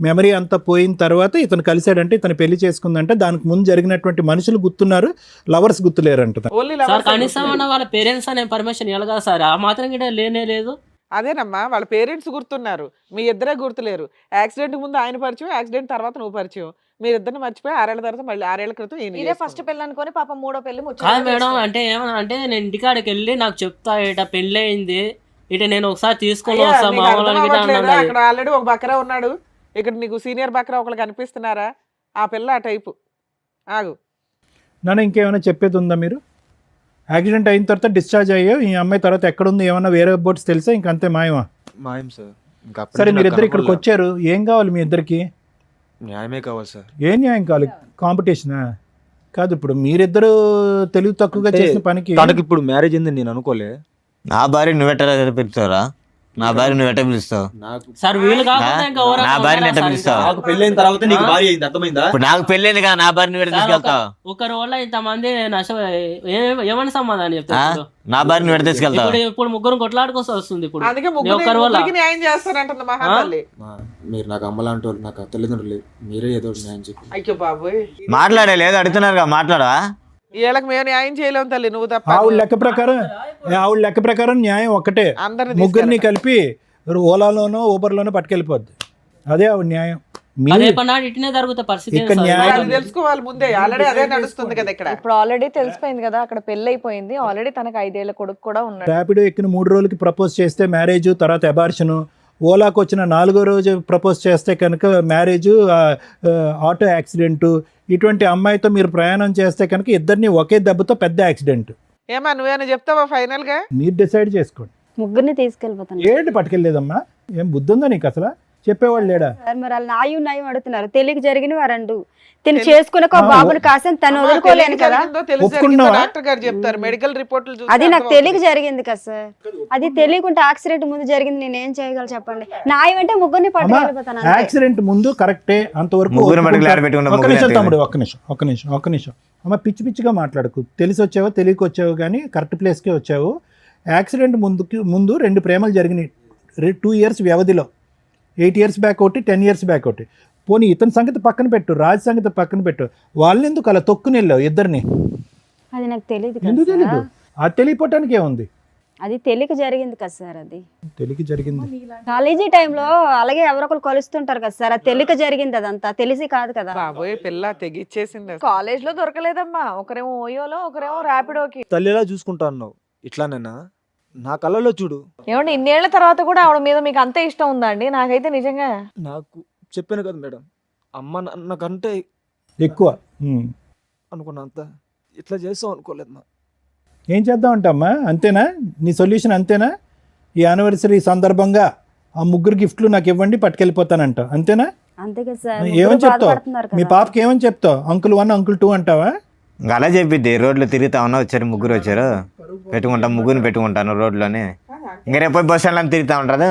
మెమరీ అంతా పోయిన తర్వాత ఇతను కలిశాడంటే ఇతను పెళ్లి చేసుకుందంటే దానికి ముందు జరిగినటువంటి మనుషులు గుర్తున్నారు, లవర్స్ గుర్తులేరంట. ఓన్లీ సార్ కనీసం వాళ్ళ పేరెంట్స్ అనే పర్మిషన్ ఇవ్వాలి కదా సార్, ఆ మాత్రం గిట లేనే లేదు. అదేనమ్మా, వాళ్ళ పేరెంట్స్ గుర్తున్నారు, మీ ఇద్దరే గుర్తులేరు. యాక్సిడెంట్ ముందు ఆయన పరిచయం, యాక్సిడెంట్ తర్వాత నువ్వు పరిచయం. మీరిద్దరిని మర్చిపోయి 6 ఏళ్ల తర్వాత మళ్ళీ 6 ఏళ్ల క్రితం ఇదే ఫస్ట్ పెళ్ళి అనుకొని పాపం మూడో పెళ్లి కాదు మేడం, అంటే ఏమన్నా అంటే నేను ఇంటికాడికి వెళ్ళి నాకు చెప్తా ఇట పెళ్ళి అయింది, ఇట నేను ఒకసారి తీసుకొని వస్తా మామూలు గిట అన్నది. అక్కడ ఆల్రెడీ ఒక బకరా ఉన్నాడు, ఇక్కడ నీకు సీనియర్ బకరా ఒకళ్ళు కనిపిస్తున్నారా? ఆ పిల్ల ఆ టైపు. ఆగు నాన్న ఇంకేమైనా చెప్పేది ఉందా? మీరు యాక్సిడెంట్ అయిన తర్వాత డిశ్చార్జ్ అయ్యో ఈ అమ్మాయి తర్వాత ఎక్కడుంది ఏమన్నా వేరే బోట్స్ తెలుసా? ఇంకంతే మాయమా? మాయం సార్. ఇంకా సరే మీరిద్దరు ఇక్కడికి వచ్చారు, ఏం కావాలి మీ ఇద్దరికి? న్యాయమే కావాలి సార్. ఏ న్యాయం కావాలి? కాంపిటీషనా కాదు. ఇప్పుడు మీరిద్దరు తెలివి తక్కువగా చేసిన పనికి తనకి ఇప్పుడు మ్యారేజ్ అయిందని నేను అనుకోలే. నా భార్య నువ్వెట్ట పిలుస్తావురా? నా భార్య నువ్వెట్ట పిలుస్తావు? సార్ వీళ్ళు కాకుండా ఇంకా ఎవరైనా నా భార్య ఉన్నారా ఎట్ట సార్ పిలుస్తావు? నాకు పెళ్ళైన తర్వాత నీకు భార్య అయింది, అర్థమైందా? ఇప్పుడు నాకు పెళ్ళైంది కదా, నా భార్య నువ్వెట్ట తీసుకెళ్తావు? ఒకరి వల్ల ఇంతమంది నష్టం ఏమని సమాధానం చెప్తారు? నా భార్య నువ్వెట్ట తీసుకెళ్తావు? ఇప్పుడు ముగ్గురు కొట్లాడుకోసం వస్తుంది. ఇప్పుడు అందుకే ఒకరి వల్ల ముగ్గురికి న్యాయం చేస్తారంటుంది మహాతల్లి. మీరు నాకు అమ్మలాంటి వాళ్ళు, నాకు తల్లిదండ్రులు, మీరే ఏదో న్యాయం చెప్పి. అయ్యో బాబోయ్, మాట్లాడే లేదు అడుగుతున్నారు మాట్లాడా? వీళ్ళకి మేము న్యాయం చేయలేము తల్లి, నువ్వు తప్ప. ఆవిడ లెక్క ప్రకారం న్యాయం ఒక్కటే, అందరిని ముగ్గురిని కలిపి ఓలాలోనో ఊబర్లోనో పట్టుకెళ్ళిపోద్ది. అదే ఆవిడ న్యాయం. రేపన్నాడు ఇటునే జరుగుతా పరిస్థితి. ఇక్కడ న్యాయం అది తెలుసుకోవాలి ముందే, ఆల్రెడీ అదే నడుస్తుంది కదా ఇక్కడ. ఇప్పుడు ఆల్రెడీ తెలిసిపోయింది కదా, అక్కడ పెళ్లి అయిపోయింది ఆల్రెడీ. తనకు 5 ఏళ్ల కొడుకు కూడా ఉన్నాడు. ర్యాపిడో ఎక్కిన 3 రోజులకి ప్రపోజ్ చేస్తే మ్యారేజ్, తర్వాత అబార్షను. ఓలాకు వచ్చిన 4వ రోజు ప్రపోజ్ చేస్తే కనుక మ్యారేజ్, ఆటో యాక్సిడెంట్. ఇటువంటి అమ్మాయితో మీరు ప్రయాణం చేస్తే కనుక ఇద్దరిని ఒకే దెబ్బతో పెద్ద యాక్సిడెంట్. ఏమా నువ్వేనా చెప్తావా ఫైనల్ గా? మీరు డిసైడ్ చేసుకోండి. ముగ్గురిని తీసుకెళ్ళిపోతాను. ఏంటి పట్టుకెళ్ళలేదమ్మా? ఏం బుద్ధి ఉందా నీకు అసలు? చెప్పేవాళ్ళు లేడా? సార్ మరి వాళ్ళు నాయం అడుగుతున్నారు. తెలియక జరిగిన వారండు తిని చేసుకున్న బాబుని కాసం తను వదులుకోలేను కదా. ఒప్పుకుంటున్నావా? డాక్టర్ గారు చెప్తారు, మెడికల్ రిపోర్ట్లు చూసి అది నాకు అర్థమవుతుంది. తెలియక జరిగింది కదా సార్. అది తెలియకుంటే యాక్సిడెంట్ ముందు జరిగింది, నేను ఏం చేయగలను చెప్పండి? న్యాయం అంటే ముగ్గురిని పట్టుకెళ్ళిపోతాను. యాక్సిడెంట్ ముందు కరెక్టే, అంతవరకు ముగ్గురు మటుకు ఒప్పుకుంటా. లారీ పెట్టుకున్న ఒక్క ముగ్గురు నిమిషం ఎంత తమ్ముడు, ఒక్క నిమిషం. అమ్మ పిచ్చి పిచ్చిగా మాట్లాడకు. తెలిసి వచ్చావో తెలియక వచ్చావు కానీ కరెక్ట్ ప్లేస్కే వచ్చావు. యాక్సిడెంట్ ముందు 2 ప్రేమలు జరిగినాయి 2 ఇయర్స్ వ్యవధిలో. 8 ఇయర్స్ బ్యాక్ ఒకటి, 10 ఇయర్స్ బ్యాక్ ఒకటి. పోనీ ఇతని సంగతి పక్కన పెట్టు, రాజ్ సంగతి పక్కన పెట్టు. వాళ్ళని ఎందుకు అలా తొక్కుని వెళ్ళావు ఇద్దరిని? అది నాకు తెలియదు ఎందుకు కదా తెలీదు? సార్. అది తెలియపోవటానికి ఏముంది? అది తెలియక జరిగింది కదా సార్. అది తెలియక జరిగింది. కాలేజీ టైంలో అలాగే ఎవరొకరు కలుస్తుంటారు కదా సార్. అది తెలియక జరిగింది, అదంతా తెలిసి కాదు కదా. బాబోయ్ పిల్ల తెగిచ్చేసింది. కాలేజ్ లో దొరకలేదమ్మా, ఒకరేమో ఓయోలో ఒకరేమో ర్యాపిడోకి. తల్లిలా చూసుకుంటా అన్నావు, ఇట్లానేనా? నా కళ్ళలో చూడు. ఏమండి ఇన్నేళ్ల తర్వాత కూడా ఆవిడ మీద మీకు అంతే ఇష్టం ఉందా అండి? నాకైతే నిజంగా నాకు చెప్పాను కదా మేడం, అమ్మ నాకంటే ఎక్కువ అనుకున్నా, అంత ఇట్లా చేస్తావు అనుకోలేదు మా. ఏం చేద్దాం అంటమ్మా? అంతేనా నీ సొల్యూషన్? అంతేనా? ఈ యానివర్సరీ సందర్భంగా ఆ 3 గిఫ్ట్లు నాకు ఇవ్వండి, పట్టుకెళ్ళిపోతానంట, అంతేనా? అంతే కదా సార్. ఏమని ముగ్గురు చెప్తావు? బాధపడుతున్నారు మీ కదా. పాపకి ఏమని చెప్తావు? అంకుల్ 1 అంకుల్ 2 అంటావా? ఇంకా అలా చెప్పిద్ది. రోడ్లో తిరుగుతా ఉన్నా, వచ్చారు ముగ్గురు వచ్చారు, పెట్టుకుంటాం ముగ్గురిని పెట్టుకుంటాను రోడ్లోనే. ఇంకా రేపు బస్ స్టాండ్లో తిరుగుతూ ఉంటుంది.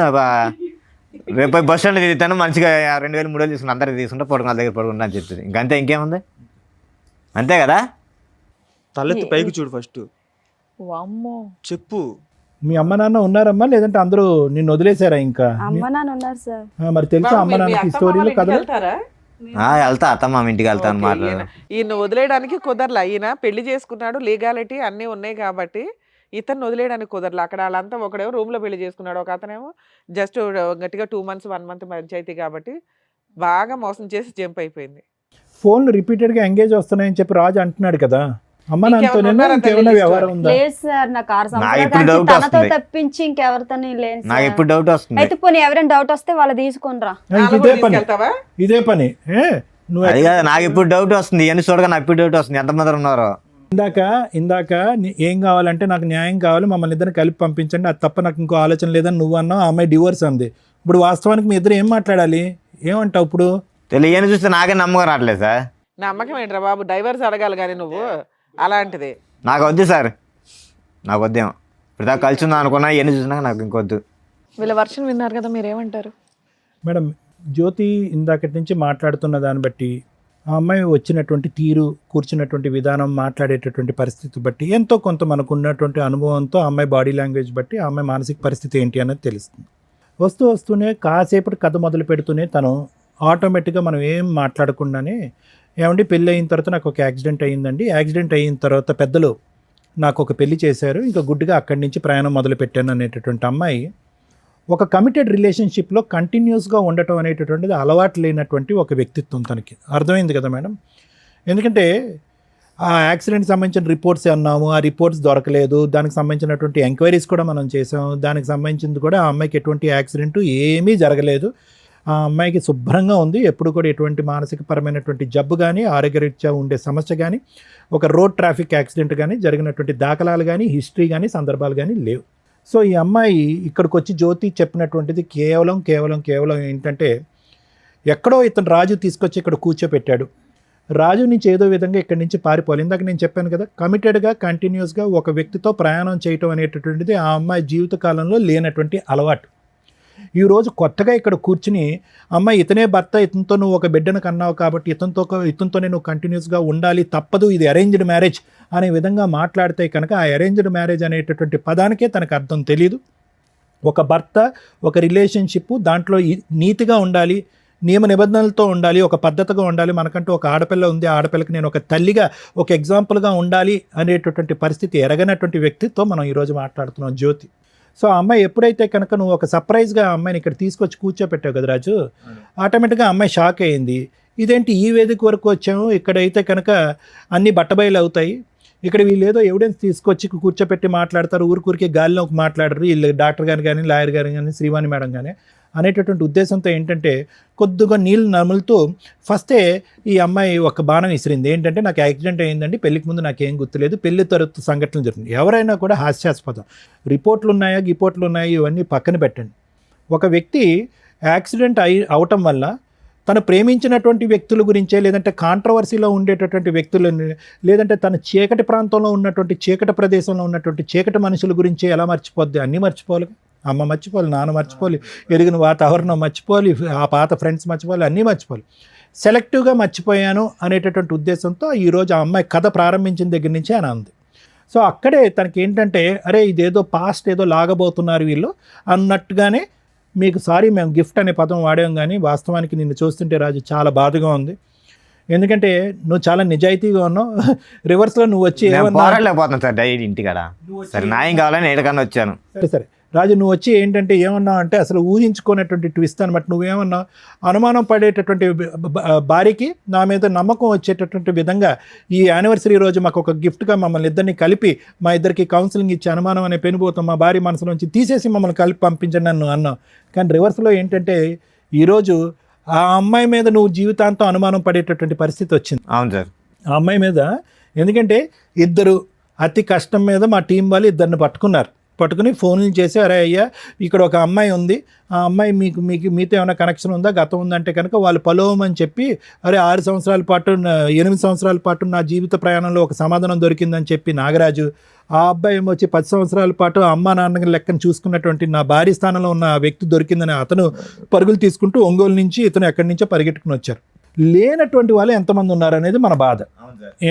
రేపు బస్ స్టాండ్లో తిరుగుతాను, మంచిగా 2000 3000 తీసుకుని అందరికి తీసుకుంటా, పడుకున్న దగ్గర పడుకుంటా అని చెప్తుంది. ఇంకంతే, ఇంకేముంది? అంతే కదా? తలెత్తి పైకి చూడు ఫస్ట్, వామ్మో. చెప్పు. మీ అమ్మ నాన్న ఉన్నారమ్మా, లేదంటే అందరూ నిన్ను వదిలేశారా? ఇంకా అమ్మ నాన్న ఉన్నారు సార్. మరి తెలుసా అమ్మ నాన్నకి స్టోరీలు కథలు? వెళ్తారా? వెళ్తా, అత్తమ్మ ఇంటికి వెళ్తాను మాట. ఈయన వదిలేయడానికి కుదరలా. ఈయన పెళ్లి చేసుకున్నాడు, లీగాలిటీ అన్నీ ఉన్నాయి కాబట్టి ఇతను వదిలేయడానికి కుదరలా. అక్కడ వాళ్ళంతా ఒకడేమో రూమ్ లో పెళ్లి చేసుకున్నాడు, ఒక అతనేమో జస్ట్ గట్టిగా 2 months 1 month పంచాయతీ కాబట్టి బాగా మోసం చేసి జంప్ అయిపోయింది. ఫోన్లు రిపీటెడ్గా ఎంగేజ్ వస్తున్నాయని చెప్పి రాజు అంటున్నాడు కదా, అమ్మ నాన్నతో ఉన్నారా ఇంకేమైనా తల్లి వ్యవహారం ఉందా? లేదు సార్, నాకు 6 నాకు ఇప్పుడు సంవత్సరాలు doubt తనతో వస్తుంది. తప్పించి ఇంకెవరితో లేదు నాకు సార్. ఇప్పుడు డౌట్ వస్తుంది. అయితే పోనీ ఎవరైనా డౌట్ వస్తే వాళ్ళు తీసుకునిరా. ఇదే పని వెళ్తావా? ఇదే పని నువ్వు అది కాదు, నాకు ఇప్పుడు డౌట్ వస్తుంది. ఇవన్నీ చూడగా నాకు ఇప్పుడు డౌట్ వస్తుంది. ఎంతమంది ఉన్నారో. ఇందాక ఏం కావాలంటే నాకు న్యాయం కావాలి, మమ్మల్ని ఇద్దరిని కలిపి పంపించండి, అది తప్ప నాకు ఇంకో ఆలోచన లేదని నువ్వు అన్నావు. ఆ అమ్మాయి డివోర్స్ అంది. ఇప్పుడు వాస్తవానికి మీ ఇద్దరు ఏం మాట్లాడాలి? ఏమంటావు ఇప్పుడు? తెలియని చూస్తే నాకే నమ్మకం రావట్లేదు సార్. నమ్మకం ఏంట్రా బాబు, డైవర్స్ అడగాలి కానీ నువ్వు అలాంటిది. నాకు వద్దు సార్, నాకు వద్దేమో. ఇప్పుడు దాకా కలిసి ఉందా అనుకున్నా, ఇవన్నీ చూసినాక నాకు ఇంకొద్దు. వీళ్ళ వర్షన్ విన్నారు కదా, మీరేమంటారు? మేడం, జ్యోతి ఇందాకటి నుంచి మాట్లాడుతున్న దాన్ని బట్టి, ఆ అమ్మాయి వచ్చినటువంటి తీరు, కూర్చున్నటువంటి విధానం, మాట్లాడేటటువంటి పరిస్థితి బట్టి ఎంతో కొంత మనకు ఉన్నటువంటి అనుభవంతో ఆ అమ్మాయి బాడీ లాంగ్వేజ్ బట్టి ఆ అమ్మాయి మానసిక పరిస్థితి ఏంటి అనేది తెలుస్తుంది. వస్తూనే కాసేపటి కథ మొదలు పెడుతూనే తను ఆటోమేటిక్గా మనం ఏం మాట్లాడకుండానే, ఏమండి పెళ్ళి అయిన తర్వాత నాకు ఒక యాక్సిడెంట్ అయ్యిందండి, యాక్సిడెంట్ అయిన తర్వాత పెద్దలు నాకు ఒక పెళ్లి చేశారు, ఇంకా గుడ్డుగా అక్కడి నుంచి ప్రయాణం మొదలు పెట్టాను అనేటటువంటి అమ్మాయి ఒక కమిటెడ్ రిలేషన్షిప్లో కంటిన్యూస్గా ఉండటం అనేటటువంటిది అలవాటు లేనటువంటి ఒక వ్యక్తిత్వం తనకి. అర్థమైంది కదా మేడం? ఎందుకంటే ఆ యాక్సిడెంట్ సంబంధించిన రిపోర్ట్స్ అన్నాము, ఆ రిపోర్ట్స్ దొరకలేదు, దానికి సంబంధించినటువంటి ఎంక్వైరీస్ కూడా మనం చేసాం, దానికి సంబంధించింది కూడా ఆ అమ్మాయికి ఎటువంటి యాక్సిడెంట్ ఏమీ జరగలేదు, ఆ అమ్మాయికి శుభ్రంగా ఉంది, ఎప్పుడు కూడా ఎటువంటి మానసికపరమైనటువంటి జబ్బు కానీ, ఆరోగ్యరీత్యా ఉండే సమస్య కానీ, ఒక రోడ్ ట్రాఫిక్ యాక్సిడెంట్ కానీ జరిగినటువంటి దాఖలాలు కానీ, హిస్టరీ కానీ, సందర్భాలు కానీ లేవు. సో ఈ అమ్మాయి ఇక్కడికి వచ్చి జ్యోతి చెప్పినటువంటిది కేవలం ఏంటంటే, ఎక్కడో ఇతను రాజు తీసుకొచ్చి ఇక్కడ కూర్చోపెట్టాడు, రాజు నుంచి ఏదో విధంగా ఇక్కడి నుంచి పారిపోవాలి. ఇందాక నేను చెప్పాను కదా, కమిటెడ్గా కంటిన్యూస్గా ఒక వ్యక్తితో ప్రయాణం చేయటం అనేటటువంటిది ఆ అమ్మాయి జీవితకాలంలో లేనటువంటి అలవాటు. ఈరోజు కొత్తగా ఇక్కడ కూర్చుని, అమ్మాయి ఇతనే భర్త, ఇతనితో నువ్వు ఒక బిడ్డను కన్నావు కాబట్టి ఇతనితోనే నువ్వు కంటిన్యూస్గా ఉండాలి, తప్పదు, ఇది అరేంజ్డ్ మ్యారేజ్ అనే విధంగా మాట్లాడితే కనుక ఆ అరేంజ్డ్ మ్యారేజ్ అనేటటువంటి పదానికే తనకు అర్థం తెలియదు. ఒక భర్త, ఒక రిలేషన్షిప్, దాంట్లో నీతిగా ఉండాలి, నియమ నిబంధనలతో ఉండాలి, ఒక పద్ధతిగా ఉండాలి, మనకంటూ ఒక ఆడపిల్ల ఉంది, ఆ ఆడపిల్లకి నేను ఒక తల్లిగా, ఒక ఎగ్జాంపుల్గా ఉండాలి అనేటటువంటి పరిస్థితి ఎరగనటువంటి వ్యక్తితో మనం ఈరోజు మాట్లాడుతున్నాం జ్యోతి. సో ఆ అమ్మాయి ఎప్పుడైతే కనుక నువ్వు ఒక సర్ప్రైజ్గా ఆ అమ్మాయిని ఇక్కడ తీసుకొచ్చి కూర్చోపెట్టావు కదా రాజు, ఆటోమేటిక్గా ఆ అమ్మాయి షాక్ అయింది. ఇదేంటి ఈ వేదిక వరకు వచ్చాము, ఇక్కడైతే కనుక అన్నీ బట్టబయలు అవుతాయి, ఇక్కడ వీళ్ళు ఏదో ఎవిడెన్స్ తీసుకొచ్చి కూర్చోపెట్టి మాట్లాడతారు, ఊరికే గాలిలోకి మాట్లాడరు వీళ్ళు, డాక్టర్ గారు కానీ, లాయర్ గారు కానీ, శ్రీవాణి మేడం కానీ అనేటటువంటి ఉద్దేశంతో ఏంటంటే కొద్దిగా నీళ్ళు నములుతూ ఫస్టే ఈ అమ్మాయి ఒక బాణం విసిరింది. ఏంటంటే, నాకు యాక్సిడెంట్ అయ్యిందండి, పెళ్లికి ముందు నాకేం గుర్తులేదు, పెళ్లి తర్వాత సంఘటనలు జరుగుతుంది. ఎవరైనా కూడా హాస్యాస్పదం. రిపోర్ట్లు ఉన్నాయా, ఇవన్నీ పక్కన పెట్టండి. ఒక వ్యక్తి యాక్సిడెంట్ అవటం వల్ల తను ప్రేమించినటువంటి వ్యక్తుల గురించే, లేదంటే కాంట్రవర్సీలో ఉండేటటువంటి వ్యక్తులని, లేదంటే తన చీకటి ప్రాంతంలో ఉన్నటువంటి, చీకటి ప్రదేశంలో ఉన్నటువంటి చీకటి మనుషుల గురించే ఎలా మర్చిపోద్ది? అన్నీ మర్చిపోవాలి. అమ్మ మర్చిపోవాలి, నాన్న మర్చిపోవాలి, ఎరిగిన వాతావరణం మర్చిపోవాలి, ఆ పాత ఫ్రెండ్స్ మర్చిపోవాలి, అన్నీ మర్చిపోవాలి. సెలెక్టివ్గా మర్చిపోయాను అనేటటువంటి ఉద్దేశంతో ఈరోజు ఆ అమ్మాయి కథ ప్రారంభించిన దగ్గర నుంచే అని అంది. సో అక్కడే తనకి ఏంటంటే, అరే ఇదేదో పాస్ట్ ఏదో లాగబోతున్నారు వీళ్ళు అన్నట్టుగానే, మీకు సారీ మేము గిఫ్ట్ అనే పదం వాడాం, కానీ వాస్తవానికి నిన్ను చూస్తుంటే రాజు చాలా బాధగా ఉంది. ఎందుకంటే నువ్వు చాలా నిజాయితీగా ఉన్నావు. రివర్స్లో నువ్వు వచ్చి పోరాడలేకపోతున్నాను సార్ డైలీ ఇంటికాడ. సరే న్యాయం కావాలని ఏడకన్నా వచ్చాను. సరే రాజు, నువ్వు వచ్చి ఏంటంటే ఏమన్నావు అంటే, అసలు ఊహించుకునేటువంటి ట్విస్ట్ అనమాట. నువ్వేమన్నావు, అనుమానం పడేటటువంటి భార్యకి నా మీద నమ్మకం వచ్చేటటువంటి విధంగా ఈ యానివర్సరీ రోజు మాకు ఒక గిఫ్ట్గా మమ్మల్ని ఇద్దరిని కలిపి, మా ఇద్దరికి కౌన్సిలింగ్ ఇచ్చి అనుమానం అనే పెనుభూతం మా భార్య మనసులోంచి తీసేసి మమ్మల్ని కలిపి పంపించండి అని అన్నావు. కానీ రివర్స్లో ఏంటంటే, ఈరోజు ఆ అమ్మాయి మీద నువ్వు జీవితాంతం అనుమానం పడేటటువంటి పరిస్థితి వచ్చింది. అవును సార్, ఆ అమ్మాయి మీద. ఎందుకంటే ఇద్దరు అతి కష్టం మీద మా టీం వాళ్ళు ఇద్దరిని పట్టుకుని ఫోన్లు చేసి, అరే అయ్యా ఇక్కడ ఒక అమ్మాయి ఉంది, ఆ అమ్మాయి మీతో ఏమైనా కనెక్షన్ ఉందా, గతం ఉందంటే కనుక వాళ్ళు పలోమని చెప్పి, అరే 8 సంవత్సరాల పాటు నా జీవిత ప్రయాణంలో ఒక సమాధానం దొరికిందని చెప్పి నాగరాజు, ఆ అబ్బాయి ఏమో వచ్చి 10 సంవత్సరాల పాటు అమ్మ నాన్న లెక్కను చూసుకున్నటువంటి నా భార్య స్థానంలో ఉన్న వ్యక్తి దొరికిందని అతను పరుగులు తీసుకుంటూ ఒంగోలు నుంచి ఇతను ఎక్కడి నుంచో పరిగెట్టుకుని వచ్చారు. లేనటువంటి వాళ్ళు ఎంతమంది ఉన్నారనేది మన బాధ.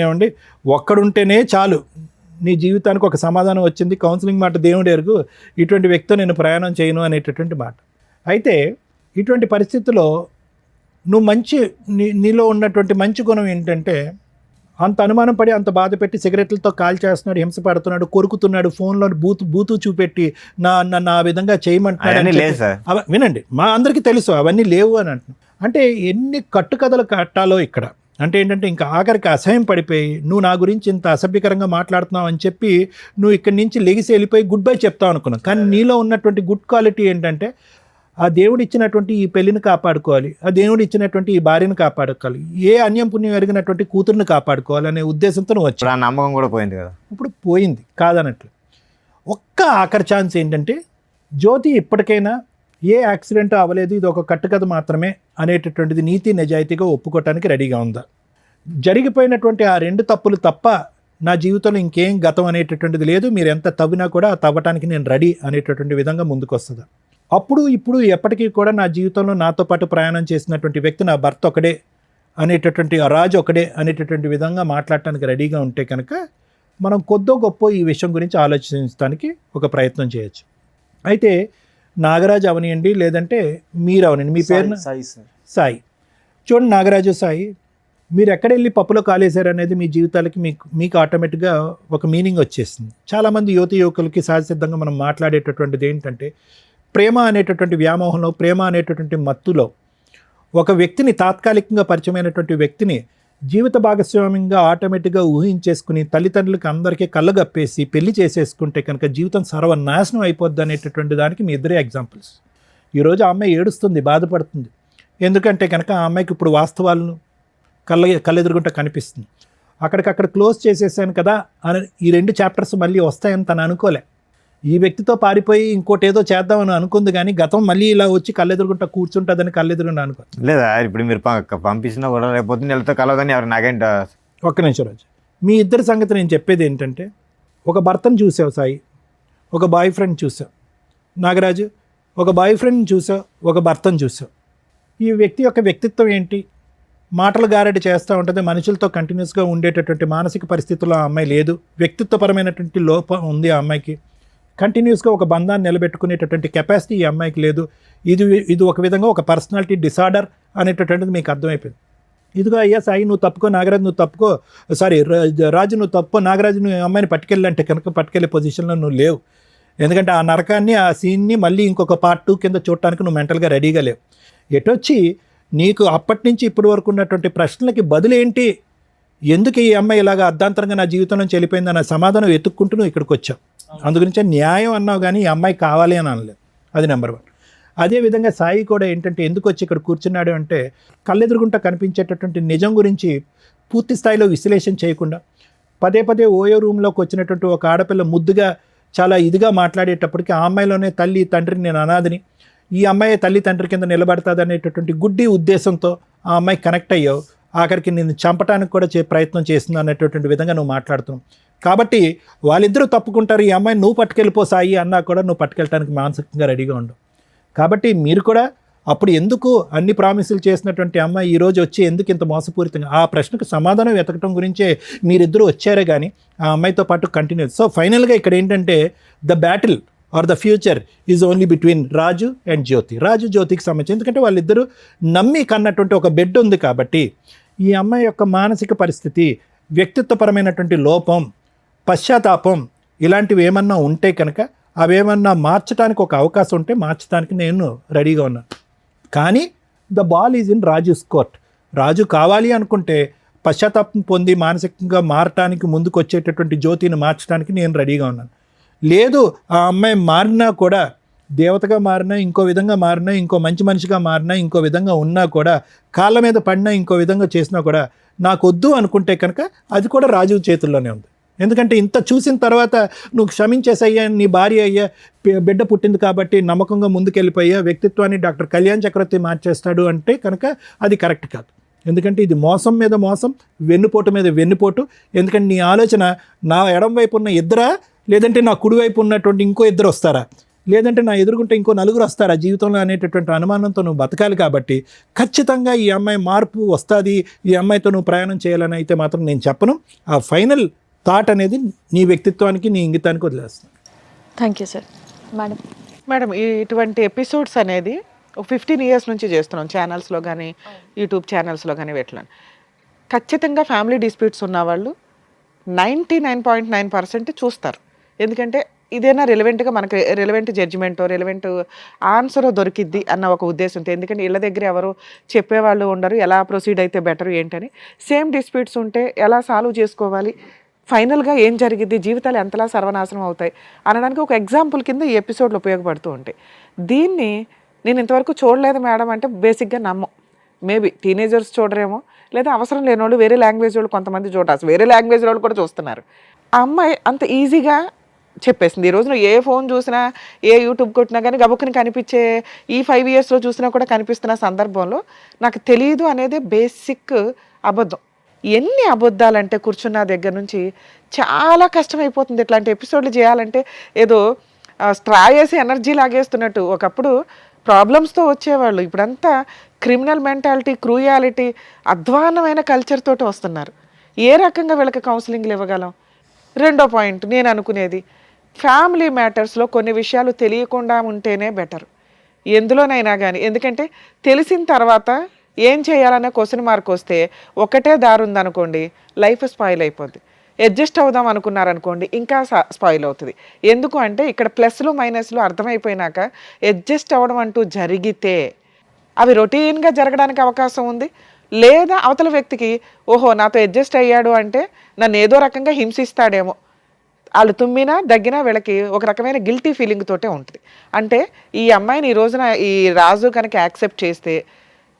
ఏమండి, ఒక్కడుంటేనే చాలు, నీ జీవితానికి ఒక సమాధానం వచ్చింది, కౌన్సిలింగ్ మాట దేవుడు ఎరుగు, ఇటువంటి వ్యక్తితో నేను ప్రయాణం చేయను అనేటటువంటి మాట. అయితే ఇటువంటి పరిస్థితుల్లో నువ్వు నీలో ఉన్నటువంటి మంచి గుణం ఏంటంటే, అంత అనుమానం పడి, అంత బాధ పెట్టి, సిగరెట్లతో కాల్ చేస్తున్నాడు, హింస పడుతున్నాడు, కొరుకుతున్నాడు, ఫోన్లో బూతు చూపెట్టి నా విధంగా చేయమంటున్నాడు. వినండి, మా అందరికీ తెలుసు అవన్నీ లేవు అని అంటున్నాను. అంటే ఎన్ని కట్టుకథలు కట్టాలో ఇక్కడ. అంటే ఏంటంటే ఇంకా ఆఖరికి అసహ్యం పడిపోయి నువ్వు నా గురించి ఇంత అసభ్యకరంగా మాట్లాడుతున్నావు అని చెప్పి నువ్వు ఇక్కడి నుంచి లెగిసి వెళ్ళిపోయి గుడ్ బై చెప్తావు అనుకున్నావు. కానీ నీలో ఉన్నటువంటి గుడ్ క్వాలిటీ ఏంటంటే ఆ దేవుడు ఇచ్చినటువంటి ఈ పెళ్లిని కాపాడుకోవాలి, ఆ దేవుడు ఇచ్చినటువంటి ఈ భార్యను కాపాడుకోవాలి, ఏ అన్యం పుణ్యం ఎరిగినటువంటి కూతురుని కాపాడుకోవాలనే ఉద్దేశంతో నువ్వు వచ్చావు. ఇప్పుడు ఆ నమ్మకం కూడా పోయింది కదా. ఇప్పుడు పోయింది కాదనట్లు. ఒక్క ఆఖరి ఛాన్స్ ఏంటంటే జ్యోతి ఇప్పటికైనా ఏ యాక్సిడెంట్ అవ్వలేదు, ఇది ఒక కట్టుకథ మాత్రమే అనేటటువంటిది నీతి నిజాయితీగా ఒప్పుకోవటానికి రెడీగా ఉందా? జరిగిపోయినటువంటి ఆ 2 తప్పులు తప్ప నా జీవితంలో ఇంకేం గతం అనేటటువంటిది లేదు, మీరు ఎంత తవ్వినా కూడా ఆ తవ్వటానికి నేను రెడీ అనేటటువంటి విధంగా ముందుకు వస్తుందా? అప్పుడు ఇప్పుడు ఎప్పటికీ కూడా నా జీవితంలో నాతో పాటు ప్రయాణం చేసినటువంటి వ్యక్తి నా భర్త ఒకడే అనేటటువంటి, ఆ రాజు ఒకడే అనేటటువంటి విధంగా మాట్లాడటానికి రెడీగా ఉంటే కనుక మనం కొద్దో గొప్ప ఈ విషయం గురించి ఆలోచించడానికి ఒక ప్రయత్నం చేయొచ్చు. అయితే నాగరాజు అవనియండి, లేదంటే మీరు అవనండి, మీ పేరు సాయి. చూడండి నాగరాజు, సాయి, మీరు ఎక్కడెళ్ళి పప్పులో కాలేశారు అనేది మీ జీవితాలకి మీకు ఆటోమేటిక్గా ఒక మీనింగ్ వచ్చేస్తుంది. చాలామంది యువకులకి సహజసిద్ధంగా మనం మాట్లాడేటటువంటిది ఏంటంటే ప్రేమ అనేటటువంటి వ్యామోహంలో, ప్రేమ అనేటటువంటి మత్తులో ఒక వ్యక్తిని, తాత్కాలికంగా పరిచయమైనటువంటి వ్యక్తిని జీవిత భాగస్వామ్యంగా ఆటోమేటిక్గా ఊహించేసుకుని తల్లిదండ్రులకి అందరికీ కళ్ళగప్పేసి పెళ్లి చేసేసుకుంటే కనుక జీవితం సర్వనాశనం అయిపోద్ది అనేటటువంటి దానికి మీ ఇద్దరే ఎగ్జాంపుల్స్. ఈరోజు ఆ అమ్మాయి ఏడుస్తుంది, బాధపడుతుంది. ఎందుకంటే కనుక ఆ అమ్మాయికి ఇప్పుడు వాస్తవాలను కళ్ళెదురుగుంట కనిపిస్తుంది. అక్కడికక్కడ క్లోజ్ చేసేసాను కదా అని ఈ 2 చాప్టర్స్ మళ్ళీ వస్తాయని తను అనుకోలే. ఈ వ్యక్తితో పారిపోయి ఇంకోటి ఏదో చేద్దామని అనుకుంది, కానీ గతం మళ్ళీ ఇలా వచ్చి కళ్ళెదురుగుంట కూర్చుంటుందని కళ్ళెదురుగుంట అనుకో. లేదా ఇప్పుడు మీరు పంపించినా కూడా రేపు వెళ్తే కలవదని ఎవరు నాకేంట. ఒక్క నిమిషం రాజు, మీ ఇద్దరి సంగతి నేను చెప్పేది ఏంటంటే ఒక భర్తను చూసావు సాయి, ఒక బాయ్ ఫ్రెండ్ చూసావు. నాగరాజు, ఒక బాయ్ ఫ్రెండ్ని చూసావు, ఒక భర్తను చూసావు. ఈ వ్యక్తి యొక్క వ్యక్తిత్వం ఏంటి? మాటలు గారడి చేస్తూ ఉంటుంది, మనుషులతో కంటిన్యూస్గా ఉండేటటువంటి మానసిక పరిస్థితుల్లో ఆ అమ్మాయి లేదు. వ్యక్తిత్వపరమైనటువంటి లోపం ఉంది ఆ అమ్మాయికి. కంటిన్యూస్గా ఒక బంధాన్ని నిలబెట్టుకునేటటువంటి కెపాసిటీ ఈ అమ్మాయికి లేదు. ఇది ఒక విధంగా ఒక పర్సనాలిటీ డిసార్డర్ అనేటటువంటిది మీకు అర్థమైపోయింది. ఇదిగో అయ్యా సాయి, నువ్వు తప్పుకో, నాగరాజు నువ్వు తప్పుకో, సారీ రాజు నువ్వు తప్పుకో, నాగరాజు నువ్వు అమ్మాయిని పట్టుకెళ్ళంటే కనుక పట్టుకెళ్ళే పొజిషన్లో నువ్వు లేవు. ఎందుకంటే ఆ నరకాన్ని, ఆ సీన్ని మళ్ళీ ఇంకొక పార్ట్ 2 కింద చూడటానికి నువ్వు మెంటల్గా రెడీగా లేవు. ఎటొచ్చి నీకు అప్పటి నుంచి ఇప్పటి వరకు ఉన్నటువంటి ప్రశ్నలకి బదులేంటి, ఎందుకు ఈ అమ్మాయి ఇలాగా అర్ధాంతరంగా నా జీవితం నుంచి వెళ్ళిపోయింది అన్న సమాధానం వెతుక్కుంటూ నువ్వు ఇక్కడికి వచ్చావు. అందుగురించే న్యాయం అన్నావు, కానీ ఈ అమ్మాయి కావాలి అని అనలేదు. అది నెంబర్ 1. అదేవిధంగా సాయి కూడా ఏంటంటే ఎందుకు వచ్చి ఇక్కడ కూర్చున్నాడు అంటే కళ్ళెదురుగుంట కనిపించేటటువంటి నిజం గురించి పూర్తి స్థాయిలో విశ్లేషణ చేయకుండా పదే పదే ఓయో రూమ్లోకి వచ్చినటువంటి ఒక ఆడపిల్ల ముద్దుగా చాలా ఇదిగా మాట్లాడేటప్పటికి ఆ అమ్మాయిలోనే తల్లి తండ్రిని, నేను అనాథని, ఈ అమ్మాయి తల్లి తండ్రి కింద నిలబడుతుంది అనేటటువంటి గుడ్డి ఉద్దేశంతో ఆ అమ్మాయి కనెక్ట్ అయ్యావు. ఆఖరికి నేను చంపడానికి కూడా ప్రయత్నం చేస్తుంది అనేటటువంటి విధంగా నువ్వు మాట్లాడుతున్నావు. కాబట్టి వాళ్ళిద్దరూ తప్పుకుంటారు, ఈ అమ్మాయిని నువ్వు పట్టుకెళ్ళిపో సాయి అన్నా కూడా నువ్వు పట్టుకెళ్ళడానికి మానసికంగా రెడీగా ఉండవు. కాబట్టి మీరు కూడా అప్పుడు ఎందుకు అన్ని ప్రామిసులు చేసినటువంటి అమ్మాయి ఈరోజు వచ్చి ఎందుకు ఇంత మోసపూరితంగా, ఆ ప్రశ్నకు సమాధానం వెతకడం గురించే మీరిద్దరూ వచ్చారే కానీ ఆ అమ్మాయితో పాటు కంటిన్యూ. సో ఫైనల్గా ఇక్కడ ఏంటంటే the battle are the future is only between Raju and Jyothi. Raju జ్యోతికి సంబంధించి, ఎందుకంటే వాళ్ళిద్దరూ నమ్మి కన్నటువంటి ఒక బెడ్ ఉంది కాబట్టి ఈ అమ్మాయి యొక్క మానసిక పరిస్థితి, వ్యక్తిత్వపరమైనటువంటి లోపం, పశ్చాత్తాపం ఇలాంటివి ఏమన్నా ఉంటే కనుక అవేమన్నా మార్చడానికి ఒక అవకాశం ఉంటే మార్చడానికి నేను రెడీగా ఉన్నాను. కానీ the ball is in Raju's court. Raju కావాలి అనుకుంటే పశ్చాత్తాపం పొంది మానసికంగా మారటానికి ముందుకు వచ్చేటటువంటి జ్యోతిని మార్చడానికి నేను రెడీగా ఉన్నాను. లేదు ఆ అమ్మాయి మారినా కూడా, దేవతగా మారినా, ఇంకో విధంగా మారినా, ఇంకో మంచి మనిషిగా మారినా, ఇంకో విధంగా ఉన్నా కూడా, కాళ్ళ మీద పడినా, ఇంకో విధంగా చేసినా కూడా నాకు వద్దు అనుకుంటే కనుక అది కూడా రాజు చేతుల్లోనే ఉంది. ఎందుకంటే ఇంత చూసిన తర్వాత నువ్వు క్షమించేసయ్యా, నీ భార్య అయ్యా, బిడ్డ పుట్టింది కాబట్టి నమ్మకంగా ముందుకెళ్ళిపోయా, వ్యక్తిత్వాన్ని డాక్టర్ కళ్యాణ్ చక్రవర్తి మార్చేస్తాడు అంటే కనుక అది కరెక్ట్ కాదు. ఎందుకంటే ఇది మోసం మీద మోసం, వెన్నుపోటు మీద వెన్నుపోటు. ఎందుకంటే నీ ఆలోచన నా ఎడం వైపు ఉన్న ఇద్దరా, లేదంటే నా కుడివైపు ఉన్నటువంటి ఇంకో ఇద్దరు వస్తారా, లేదంటే నా ఎదురుకుంటే ఇంకో 4 వస్తారా జీవితంలో అనేటటువంటి అనుమానంతో నువ్వు బతకాలి. కాబట్టి ఖచ్చితంగా ఈ అమ్మాయి మార్పు వస్తుంది, ఈ అమ్మాయితో నువ్వు ప్రయాణం చేయాలని అయితే మాత్రం నేను చెప్పను. ఆ ఫైనల్ థాట్ అనేది నీ వ్యక్తిత్వానికి, నీ ఇంగితానికి వదిలేస్తాను. Thank you sir. మేడం, ఇటువంటి ఎపిసోడ్స్ అనేది ఒక 15 years నుంచి చేస్తున్నాం, ఛానల్స్లో కానీ యూట్యూబ్ ఛానల్స్లో కానీ వీటిలో. ఖచ్చితంగా ఫ్యామిలీ డిస్ప్యూట్స్ ఉన్నవాళ్ళు 99.9% చూస్తారు. ఎందుకంటే ఇదేనా రెలవెంట్గా మనకు రెలవెంట్ జడ్జిమెంటో రెలవెంట్ ఆన్సరో దొరికిద్ది అన్న ఒక ఉద్దేశంతో, ఎందుకంటే ఇళ్ళ దగ్గర ఎవరు చెప్పేవాళ్ళు ఉండరు, ఎలా ప్రొసీడ్ అయితే బెటర్ ఏంటని. సేమ్ డిస్ప్యూట్స్ ఉంటే ఎలా సాల్వ్ చేసుకోవాలి, ఫైనల్గా ఏం జరిగిద్ది, జీవితాలు ఎంతలా సర్వనాశనం అవుతాయి అనడానికి ఒక ఎగ్జాంపుల్ కింద ఈ ఎపిసోడ్లు ఉపయోగపడుతూ ఉంటాయి. దీన్ని నేను ఇంతవరకు చూడలేదు మేడం అంటే బేసిక్గా నమ్మం. మేబీ టీనేజర్స్ చూడరేమో, లేదా అవసరం లేని వాళ్ళు వేరే లాంగ్వేజ్ వాళ్ళు కొంతమంది చూడాల్సి, వేరే లాంగ్వేజ్ వాళ్ళు కూడా చూస్తున్నారు. ఆ అమ్మాయి అంత ఈజీగా చెప్పేసింది. ఈ రోజున ఏ ఫోన్ చూసినా, ఏ యూట్యూబ్ కొట్టినా కానీ గబుక్కుని కనిపించే, ఈ 5 yearsలో చూసినా కూడా కనిపిస్తున్న సందర్భంలో నాకు తెలియదు అనేది బేసిక్ అబద్ధం. ఎన్ని అబద్ధాలంటే కూర్చున్న దగ్గర నుంచి చాలా కష్టమైపోతుంది. ఇట్లాంటి ఎపిసోడ్లు చేయాలంటే ఏదో స్ట్రా వేసి ఎనర్జీ లాగేస్తున్నట్టు. ఒకప్పుడు ప్రాబ్లమ్స్తో వచ్చేవాళ్ళు, ఇప్పుడంతా క్రిమినల్ మెంటాలిటీ, క్రూయాలిటీ, అధ్వాన్నమైన కల్చర్ తోటి వస్తున్నారు. ఏ రకంగా వీళ్ళకి కౌన్సిలింగ్లు ఇవ్వగలం? రెండో పాయింట్ నేను అనుకునేది, ఫ్యామిలీ మ్యాటర్స్లో కొన్ని విషయాలు తెలియకుండా ఉంటేనే బెటర్ ఎందులోనైనా కానీ. ఎందుకంటే తెలిసిన తర్వాత ఏం చేయాలనే క్వశ్చన్ మార్క్ వస్తే ఒకటే దారి ఉందనుకోండి, లైఫ్ స్పాయిల్ అయిపోద్ది. అడ్జస్ట్ అవుదాం అనుకున్నారనుకోండి, ఇంకా స్పాయిల్ అవుతుంది. ఎందుకు అంటే ఇక్కడ ప్లస్లు మైనస్లు అర్థమైపోయినాక అడ్జస్ట్ అవ్వడం అంటూ జరిగితే అవి రొటీన్గా జరగడానికి అవకాశం ఉంది. లేదా అవతల వ్యక్తికి ఓహో నాతో అడ్జస్ట్ అయ్యాడు అంటే నన్ను ఏదో రకంగా హింసిస్తాడేమో, వాళ్ళు తుమ్మినా దగ్గినా వీళ్ళకి ఒక రకమైన గిల్టీ ఫీలింగ్ తోటే ఉంటుంది. అంటే ఈ అమ్మాయిని ఈ రోజున ఈ రాజు కనుక యాక్సెప్ట్ చేస్తే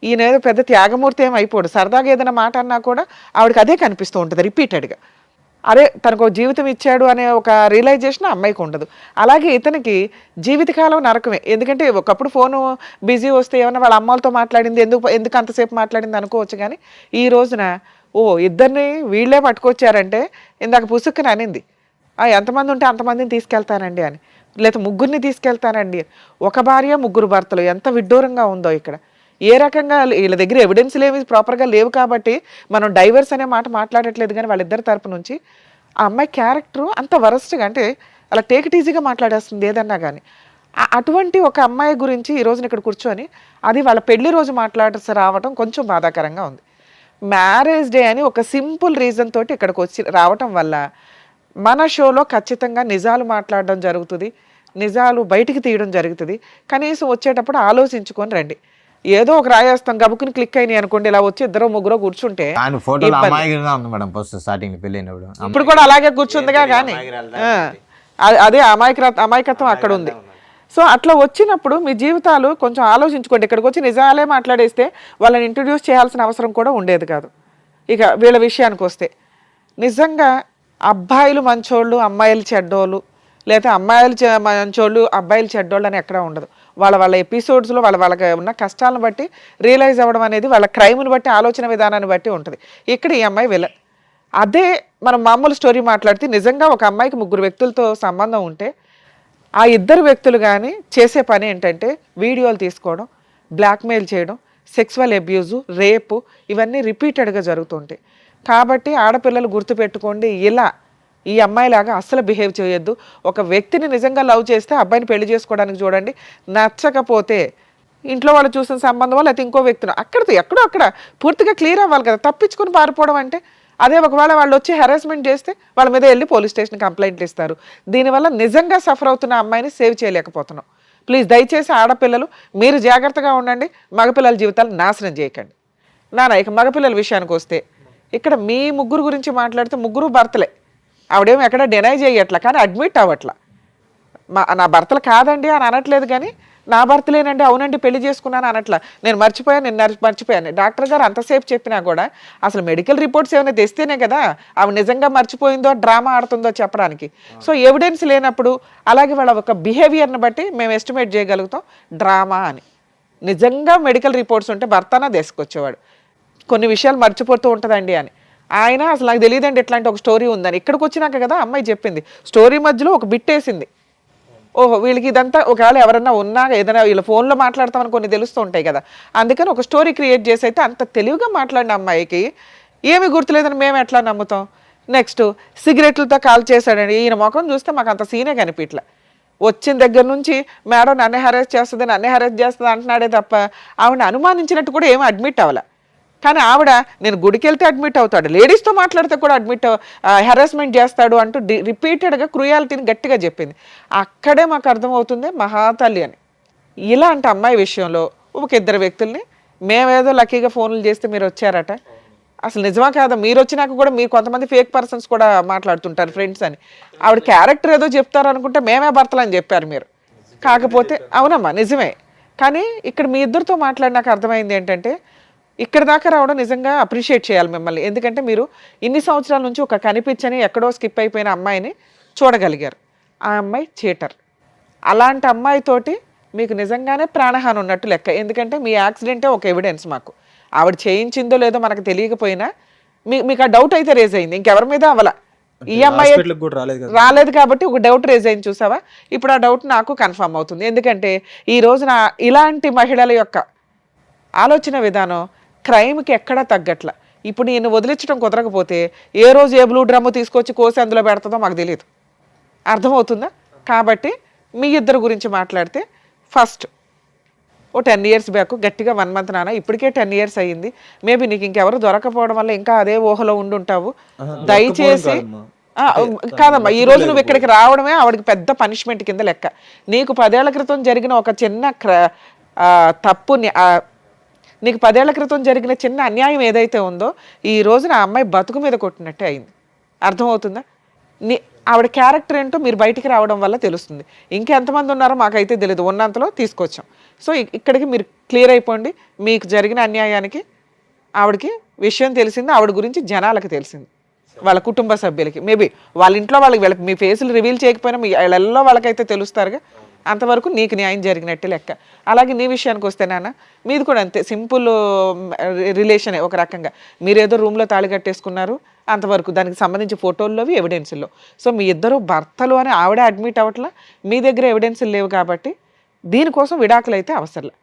ఈయన ఏదో పెద్ద త్యాగమూర్తి ఏం అయిపోడు. సరదాగా ఏదైనా మాట అన్నా కూడా ఆవిడకి అదే కనిపిస్తూ ఉంటుంది రిపీటెడ్గా. అరే తనకు జీవితం ఇచ్చాడు అనే ఒక రియలైజేషన్ అమ్మాయికి ఉండదు. అలాగే ఇతనికి జీవితకాలం నరకమే. ఎందుకంటే ఒకప్పుడు ఫోను బిజీ వస్తే ఏమన్నా వాళ్ళ అమ్మాలతో మాట్లాడింది, ఎందుకు అంతసేపు మాట్లాడింది అనుకోవచ్చు. కానీ ఈ రోజున ఇద్దరిని వీళ్ళే పట్టుకొచ్చారంటే, ఇందాక పుసుక్కుని అనింది ఎంతమంది ఉంటే అంతమందిని తీసుకెళ్తానండి అని, లేదా ముగ్గురిని తీసుకెళ్తానండి. ఒక భార్య ముగ్గురు భర్తలు, ఎంత విడ్డూరంగా ఉందో ఇక్కడ. ఏ రకంగా వీళ్ళ దగ్గర ఎవిడెన్స్లు ఏమి ప్రాపర్గా లేవు కాబట్టి మనం డైవర్స్ అనే మాట మాట్లాడట్లేదు. కానీ వాళ్ళిద్దరి తరపు నుంచి ఆ అమ్మాయి క్యారెక్టరు అంత వరస్ట్గా, అంటే అలా టేక్ ఇట్ ఈజీగా మాట్లాడేస్తుంది ఏదన్నా కానీ. అటువంటి ఒక అమ్మాయి గురించి ఈ రోజున ఇక్కడ కూర్చొని అది వాళ్ళ పెళ్లి రోజు మాట్లాడాల్సి రావటం కొంచెం బాధాకరంగా ఉంది. మ్యారేజ్ డే అని ఒక సింపుల్ రీజన్ తోటి ఇక్కడికి వచ్చి రావటం వల్ల మన షోలో ఖచ్చితంగా నిజాలు మాట్లాడడం జరుగుతుంది, నిజాలు బయటికి తీయడం జరుగుతుంది. కనీసం వచ్చేటప్పుడు ఆలోచించుకొని రండి. ఏదో ఒక రాయేస్తాం గబుకుని క్లిక్ అయినాయి అనుకోండి, ఇలా వచ్చి ఇద్దరు ముగ్గురు కూర్చుంటే ఇప్పుడు కూడా అలాగే కూర్చుందిగా. కానీ అదే అమాయకత్వం అక్కడ ఉంది. సో అట్లా వచ్చినప్పుడు మీ జీవితాలు కొంచెం ఆలోచించుకోండి. ఇక్కడికి వచ్చి నిజాలే మాట్లాడేస్తే వాళ్ళని ఇంట్రడ్యూస్ చేయాల్సిన అవసరం కూడా ఉండేది కాదు. ఇక వీళ్ళ విషయానికి వస్తే నిజంగా అబ్బాయిలు మంచోళ్ళు అమ్మాయిలు చెడ్డోళ్ళు, లేదా అమ్మాయిలు మంచోళ్ళు అబ్బాయిలు చెడ్డోళ్ళు అని ఎక్కడా ఉండదు. వాళ్ళ ఎపిసోడ్స్లో వాళ్ళకి ఉన్న కష్టాలను బట్టి రియలైజ్ అవ్వడం అనేది వాళ్ళ క్రైమ్ని బట్టి, ఆలోచన విధానాన్ని బట్టి ఉంటుంది. ఇక్కడ ఈ అమ్మాయి విలన్. అదే మనం మామూలు స్టోరీ మాట్లాడితే నిజంగా ఒక అమ్మాయికి ముగ్గురు వ్యక్తులతో సంబంధం ఉంటే ఆ ఇద్దరు వ్యక్తులు కానీ చేసే పని ఏంటంటే వీడియోలు తీసుకోవడం, బ్లాక్మెయిల్ చేయడం, సెక్సువల్ అబ్యూజు, రేపు, ఇవన్నీ రిపీటెడ్గా జరుగుతుంటాయి. కాబట్టి ఆడపిల్లలు గుర్తుపెట్టుకోండి, ఇలా ఈ అమ్మాయిలాగా అస్సలు బిహేవ్ చేయొద్దు. ఒక వ్యక్తిని నిజంగా లవ్ చేస్తే అబ్బాయిని పెళ్లి చేసుకోవడానికి చూడండి. నచ్చకపోతే ఇంట్లో వాళ్ళు చూసిన సంబంధం లేకపోతే ఇంకో వ్యక్తిని ఎక్కడో అక్కడ పూర్తిగా క్లియర్ అవ్వాలి కదా. తప్పించుకుని పారిపోవడం అంటే అదే. ఒకవేళ వాళ్ళు వచ్చి హెరాస్మెంట్ చేస్తే వాళ్ళ మీద వెళ్ళి పోలీస్ స్టేషన్ కంప్లైంట్లు ఇస్తారు. దీనివల్ల నిజంగా సఫర్ అవుతున్న అమ్మాయిని సేవ్ చేయలేకపోతున్నాం. ప్లీజ్ దయచేసి ఆడపిల్లలు మీరు జాగ్రత్తగా ఉండండి, మగపిల్లల జీవితాలు నాశనం చేయకండి. ఇక మగపిల్లల విషయానికి వస్తే ఇక్కడ మీ ముగ్గురు గురించి మాట్లాడితే ముగ్గురు భర్తలే. ఆవిడేమో ఎక్కడ డినై చేయట్లా, కానీ అడ్మిట్ అవ్వట్లా. నా భర్తలు కాదండి అని అనట్లేదు, కానీ నా భర్తలేనండి, అవునండి పెళ్లి చేసుకున్నాను అనట్లా. నేను మర్చిపోయాను. డాక్టర్ గారు అంతసేపు చెప్పినా కూడా అసలు మెడికల్ రిపోర్ట్స్ ఏమైనా తెస్తేనే కదా ఆవిడ నిజంగా మర్చిపోయిందో డ్రామా ఆడుతుందో చెప్పడానికి. సో ఎవిడెన్స్ లేనప్పుడు అలాగే వాళ్ళ ఒక బిహేవియర్ని బట్టి మేము ఎస్టిమేట్ చేయగలుగుతాం డ్రామా అని. నిజంగా మెడికల్ రిపోర్ట్స్ ఉంటే భర్తనా తీసుకొచ్చేవాడు. కొన్ని విషయాలు మర్చిపోతూ ఉంటుందండి అని. ఆయన అసలు నాకు తెలియదండి ఇట్లాంటి ఒక స్టోరీ ఉందని. ఇక్కడికి వచ్చినాక కదా అమ్మాయి చెప్పింది. స్టోరీ మధ్యలో ఒక బిట్ వేసింది. ఓహో వీళ్ళకి ఇదంతా ఒకవేళ ఎవరన్నా ఉన్నా ఏదైనా వీళ్ళ ఫోన్లో మాట్లాడతామని కొన్ని తెలుస్తూ ఉంటాయి కదా, అందుకని ఒక స్టోరీ క్రియేట్ చేసి అయితే అంత తెలివిగా మాట్లాడిన అమ్మాయికి ఏమీ గుర్తులేదని మేము ఎట్లా నమ్ముతాం? నెక్స్ట్ సిగరెట్లతో కాల్ చేశాడండి. ఈయన ముఖం చూస్తే మాకు అంత సీనే కనిపించలే. వచ్చిన దగ్గర నుంచి మేడం నన్నే హెరాస్ చేస్తుంది అంటున్నాడే తప్ప ఆవిడ అనుమానించినట్టు కూడా ఏమీ అడ్మిట్ అవ్వలే. కానీ ఆవిడ నేను గుడికి వెళ్తే అడ్మిట్ అవుతాడు, లేడీస్తో మాట్లాడితే కూడా హెరాస్మెంట్ చేస్తాడు అంటూ రిపీటెడ్గా క్రూయాలిటీని గట్టిగా చెప్పింది. అక్కడే మాకు అర్థమవుతుంది మహాతల్లి అని. ఇలాంటి అమ్మాయి విషయంలో ఒక ఇద్దరు వ్యక్తుల్ని మేమేదో లక్కీగా ఫోన్లు చేస్తే మీరు వచ్చారట, అసలు నిజమా కాదా? మీరు వచ్చినాక కూడా మీరు కొంతమంది ఫేక్ పర్సన్స్ కూడా మాట్లాడుతుంటారు ఫ్రెండ్స్ అని. ఆవిడ క్యారెక్టర్ ఏదో చెప్తారు అనుకుంటే మేమే భర్తలు అని చెప్పారు మీరు. కాకపోతే అవునమ్మా నిజమే, కానీ ఇక్కడ మీ ఇద్దరితో మాట్లాడినాక అర్థమైంది ఏంటంటే ఇక్కడ దాకా రావడం నిజంగా అప్రిషియేట్ చేయాలి మిమ్మల్ని. ఎందుకంటే మీరు ఇన్ని సంవత్సరాల నుంచి ఒక కనిపించని ఎక్కడో స్కిప్ అయిపోయిన అమ్మాయిని చూడగలిగారు. ఆ అమ్మాయి చీటర్. అలాంటి అమ్మాయితోటి మీకు నిజంగానే ప్రాణహాని ఉన్నట్టు లెక్క. ఎందుకంటే మీ యాక్సిడెంటే ఒక ఎవిడెన్స్ మాకు. ఆవిడ చేయించిందో లేదో మనకు తెలియకపోయినా మీకు ఆ డౌట్ అయితే రేజ్ అయింది, ఇంకెవరి మీద అవల. ఈ అమ్మాయి రాలేదు కాబట్టి ఒక డౌట్ రేజ్ అయింది చూసావా. ఇప్పుడు ఆ డౌట్ నాకు కన్ఫర్మ్ అవుతుంది. ఎందుకంటే ఈ రోజున ఇలాంటి మహిళల యొక్క ఆలోచన విధానం క్రైమ్కి ఎక్కడా తగ్గట్ల. ఇప్పుడు నేను వదిలించడం కుదరకపోతే ఏ రోజు ఏ బ్లూ డ్రమ్ము తీసుకొచ్చి కోసి అందులో పెడుతుందో మాకు తెలియదు. అర్థమవుతుందా? కాబట్టి మీ ఇద్దరు గురించి మాట్లాడితే ఫస్ట్ ఓ 10 years బ్యాక్ గట్టిగా 1 month నాన్న, ఇప్పటికే 10 years అయ్యింది. మేబీ నీకు ఇంకెవరు దొరకపోవడం వల్ల ఇంకా అదే ఊహలో ఉండుంటావు. దయచేసి కాదమ్మా, ఈ రోజు నువ్వు ఇక్కడికి రావడమే ఆవిడకి పెద్ద పనిష్మెంట్ కింద లెక్క. నీకు 10 ఏళ్ల క్రితం జరిగిన ఒక చిన్న తప్పుని, నీకు 10 ఏళ్ల క్రితం జరిగిన చిన్న అన్యాయం ఏదైతే ఉందో ఈ రోజున ఆ అమ్మాయి బతుకు మీద కొట్టినట్టే అయింది. అర్థమవుతుందా? ఆవిడ క్యారెక్టర్ ఏంటో మీరు బయటికి రావడం వల్ల తెలుస్తుంది. ఇంకెంతమంది ఉన్నారో మాకైతే తెలియదు, ఉన్నంతలో తీసుకొచ్చాం. సో ఇక్కడికి మీరు క్లియర్ అయిపోండి. మీకు జరిగిన అన్యాయానికి ఆవిడకి విషయం తెలిసింది, ఆవిడ గురించి జనాలకు తెలిసింది, వాళ్ళ కుటుంబ సభ్యులకి. మేబీ వాళ్ళ ఇంట్లో వాళ్ళకి మీ ఫేసులు రివీల్ చేయకపోయినా మీ ఇళ్ళల్లో వాళ్ళకైతే తెలుస్తారుగా. అంతవరకు నీకు న్యాయం జరిగినట్టే లెక్క. అలాగే నీ విషయానికి వస్తే నాన్న, మీది కూడా అంతే, సింపుల్ రిలేషనే ఒక రకంగా. మీరేదో రూమ్లో తాళి కట్టేసుకున్నారు అంతవరకు, దానికి సంబంధించి ఫోటోల్లోవి ఎవిడెన్సుల్లో. సో మీ ఇద్దరు భర్తలు అని ఆవిడ అడ్మిట్ అవ్వట్లా, మీ దగ్గర ఎవిడెన్సులు లేవు. కాబట్టి దీనికోసం విడాకులు అయితే అవసరం.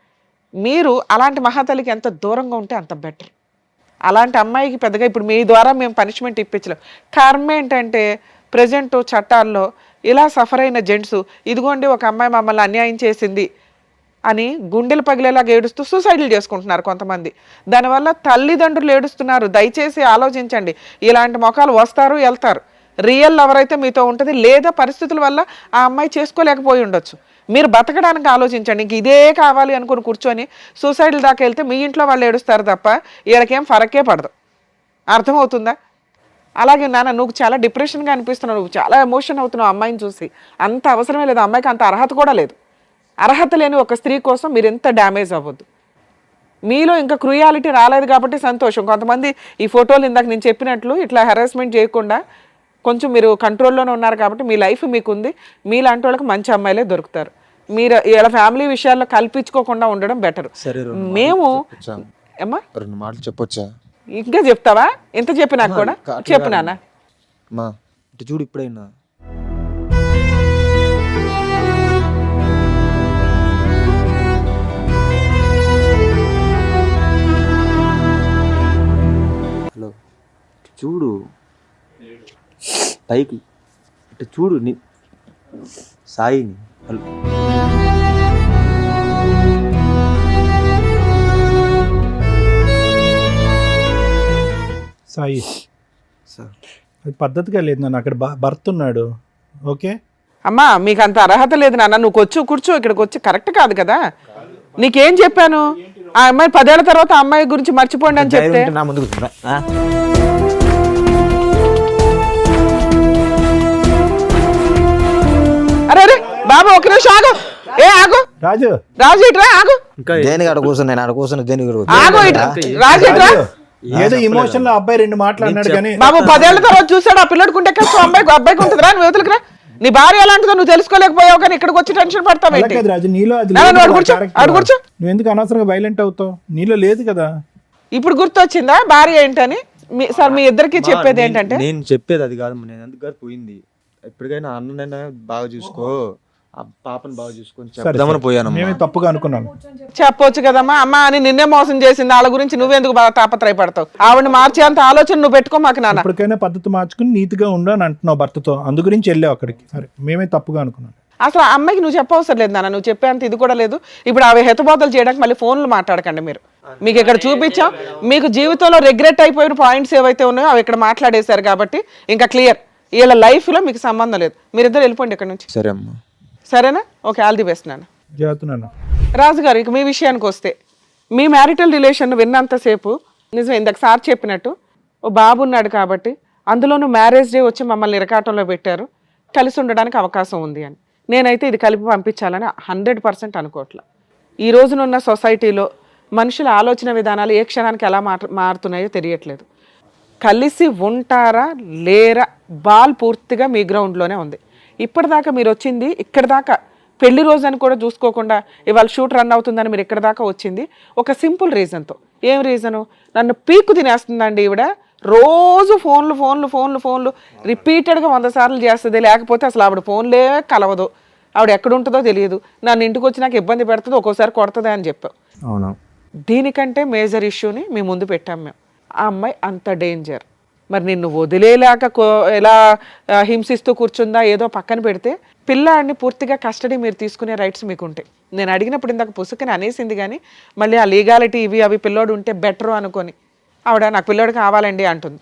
మీరు అలాంటి మహాతల్లికి ఎంత దూరంగా ఉంటే అంత బెటర్. అలాంటి అమ్మాయికి పెద్దగా ఇప్పుడు మీ ద్వారా మేము పనిష్మెంట్ ఇప్పించలేం. కారణం ఏంటంటే ప్రజెంట్ చట్టాల్లో ఇలా సఫర్ అయిన జెంట్స్, ఇదిగోండి ఒక అమ్మాయి మమ్మల్ని అన్యాయం చేసింది అని గుండెలు పగిలేలాగా ఏడుస్తూ సూసైడ్లు చేసుకుంటున్నారు కొంతమంది. దానివల్ల తల్లిదండ్రులు ఏడుస్తున్నారు. దయచేసి ఆలోచించండి. ఇలాంటి మొఖాలు వస్తారు వెళ్తారు. రియల్ ఎవరైతే మీతో ఉంటుంది, లేదా పరిస్థితుల వల్ల ఆ అమ్మాయి చేసుకోలేకపోయి ఉండొచ్చు. మీరు బతకడానికి ఆలోచించండి. ఇంక ఇదే కావాలి అనుకుని కూర్చొని సూసైడ్ల దాకా వెళ్తే మీ ఇంట్లో వాళ్ళు ఏడుస్తారు తప్ప వీళ్ళకేం ఫరకే పడదు. అర్థమవుతుందా? అలాగే నాన్న, నువ్వు చాలా డిప్రెషన్గా అనిపిస్తున్నావు, నువ్వు చాలా ఎమోషన్ అవుతున్నావు అమ్మాయిని చూసి. అంత అవసరమే లేదు, అమ్మాయికి అంత అర్హత కూడా లేదు. అర్హత లేని ఒక స్త్రీ కోసం మీరు ఎంత డ్యామేజ్ అవ్వద్దు. మీలో ఇంకా క్రూయాలిటీ రాలేదు కాబట్టి సంతోషం. కొంతమంది ఈ ఫోటోలు ఇందాక నేను చెప్పినట్లు ఇట్లా హెరాస్మెంట్ చేయకుండా కొంచెం మీరు కంట్రోల్లోనే ఉన్నారు కాబట్టి మీ లైఫ్ మీకుంది. మీలాంటి వాళ్ళకి మంచి అమ్మాయిలే దొరుకుతారు. మీరు ఇలా ఫ్యామిలీ విషయాల్లో కల్పించుకోకుండా ఉండడం బెటర్. మేము అమ్మా 2 మాటలు చెప్పొచ్చా? ఇంకా చెప్తావా? ఎంత చెప్పినా కూడా చెప్పు నాన్న. మా ఇటు చూడు, ఇప్పుడైనా హలో చూడు, పైకి ఇటు చూడు, సాయిని. హలో సాయి, అది పద్ధతిగా లేదు నాన్న. అక్కడ భర్త ఉన్నాడు. ఓకే అమ్మా, మీకు అంత అర్హత లేదు నాన్న. నువ్వు కూర్చో, ఇక్కడికి వచ్చి కరెక్ట్ కాదు కదా. నీకేం చెప్పాను? ఆ అమ్మాయి 10 ఏళ్ల తర్వాత ఆ అమ్మాయి గురించి మర్చిపోండి అని చెప్తే అరే అరే బాబు ఒక నిమిషం ఆగు. ఆగు రాజు, రాజు ఇట్రా, ఆగు. దేనికి అక్కడ కూర్చుని నేను అక్కడ కూర్చుని దేనికి ఆగు ఇట్రా, రాజు ఇట్రా. ఏదో ఎమోషన్ లో అబ్బాయి 2 మాట్లాడినాడు కానీ బాబు 10 ఏళ్ల తర్వాత చూసాడు ఆ పిల్లడుకుంటే కష్టం, అబ్బాయికి ఉంటుంది రా. నువ్వు వదులుకురా. నీ భార్య ఎలాంటిదో నువ్వు తెలుసుకోలేకపోయావు కానీ ఇక్కడికి వచ్చి టెన్షన్ పడతావు. రాజు నీలో అది కూర్చో. నువ్వు ఎందుకు అనవసరంగా వైలెంట్ అవుతావు? నీలో లేదు కదా. ఇప్పుడు గుర్తొచ్చిందా భార్య ఏంటని? సార్ మీ ఇద్దరికి చెప్పేది ఏంటంటే, నేను చెప్పేది అది కాదు. నేను ఎందుకు పోయింది, ఎప్పటికైనా అన్ననైనా బాగా చూసుకో, ఆ పాపను బాగా చూసుకొని చెప్దామని పోయాను. మేమే తప్పుగా అనుకున్నాను. చెప్పొచ్చు కదమ్మా. అమ్మ అని నిన్నే మోసం చేసింది, వాళ్ళ గురించి నువ్వెందుకు బాగా తాపత్రయపడతావు? ఆవిడని మార్చే అంత ఆలోచన నువ్వు పెట్టుకో మాకు నాన్న. ఇప్పటికైనా పద్ధతి మార్చుకుని నీతిగా ఉండు అని అంటున్నావు భర్తతో, అందు గురించి వెళ్ళావు అక్కడికి. సరే, మేమే తప్పుగా అనుకున్నాను. అసలు ఆ అమ్మాయికి నువ్వు చెప్పవసరం లేదు నాన్న, నువ్వు చెప్పేంత ఇది కూడా లేదు. ఇప్పుడు అవి హెతుబోతలు చేయడానికి మళ్ళీ ఫోన్లు మాట్లాడకండి మీరు. మీకు ఇక్కడ చూపించాం. మీకు జీవితంలో రిగ్రెట్ అయిపోయిన పాయింట్స్ ఏవైతే ఉన్నాయో అవి ఇక్కడ మాట్లాడేశారు కాబట్టి ఇంకా క్లియర్. వీళ్ళ లైఫ్లో మీకు సంబంధం లేదు. మీరిద్దరు వెళ్ళిపోండి ఇక్కడ నుంచి. సరే అమ్మా. సరేనా? ఓకే, ఆల్ ది బెస్ట్ నాన్న. జాగ్రత్త. రాజు గారు, ఇక మీ విషయానికి వస్తే, మీ మ్యారిటల్ రిలేషన్ విన్నంతసేపు నిజం ఇందాక సార్ చెప్పినట్టు ఓ బాబు ఉన్నాడు కాబట్టి, అందులోనూ మ్యారేజ్ డే వచ్చి మమ్మల్ని ఇరకాటంలో పెట్టారు, కలిసి ఉండడానికి అవకాశం ఉంది అని. నేనైతే ఇది కలిపి పంపించాలని 100% అనుకోవట్లే. ఈ రోజునున్న సొసైటీలో మనుషుల ఆలోచన విధానాలు ఏ క్షణానికి ఎలా మారుతున్నాయో తెలియట్లేదు. కలిసి ఉంటారా లేరా బాల్ పూర్తిగా మీ గ్రౌండ్లోనే ఉంది. ఇప్పటిదాకా మీరు వచ్చింది ఇక్కడ దాకా, పెళ్లి రోజు అని కూడా చూసుకోకుండా ఇవాళ షూట్ రన్ అవుతుందని మీరు ఇక్కడ దాకా వచ్చింది ఒక సింపుల్ రీజన్తో. ఏం రీజను? నన్ను పీక్కు తినేస్తుందండి ఈవిడ. రోజు ఫోన్లు రిపీటెడ్గా 100 సార్లు చేస్తుంది. లేకపోతే అసలు ఆవిడ ఫోన్లే కలవదు, ఆవిడ ఎక్కడ ఉంటుందో తెలియదు, నన్ను ఇంటికి వచ్చి నాకు ఇబ్బంది పెడుతుంది, ఒక్కోసారి కొడుతుంది అని చెప్పావు. అవును. దీనికంటే మేజర్ ఇష్యూని మీ ముందు పెట్టాం మేము. ఆ అమ్మాయి అంత డేంజర్. మరి నిన్ను వదిలేలాక ఎలా హింసిస్తూ కూర్చుందా ఏదో పక్కన పెడితే, పిల్లాడిని పూర్తిగా కస్టడీ మీరు తీసుకునే రైట్స్ మీకు ఉంటాయి. నేను అడిగినప్పుడు ఇందాక పుసుకని అనేసింది, కానీ మళ్ళీ ఆ లీగాలిటీ అవి పిల్లోడు ఉంటే బెటరు అనుకొని ఆవిడ నాకు పిల్లోడు కావాలండి అంటుంది.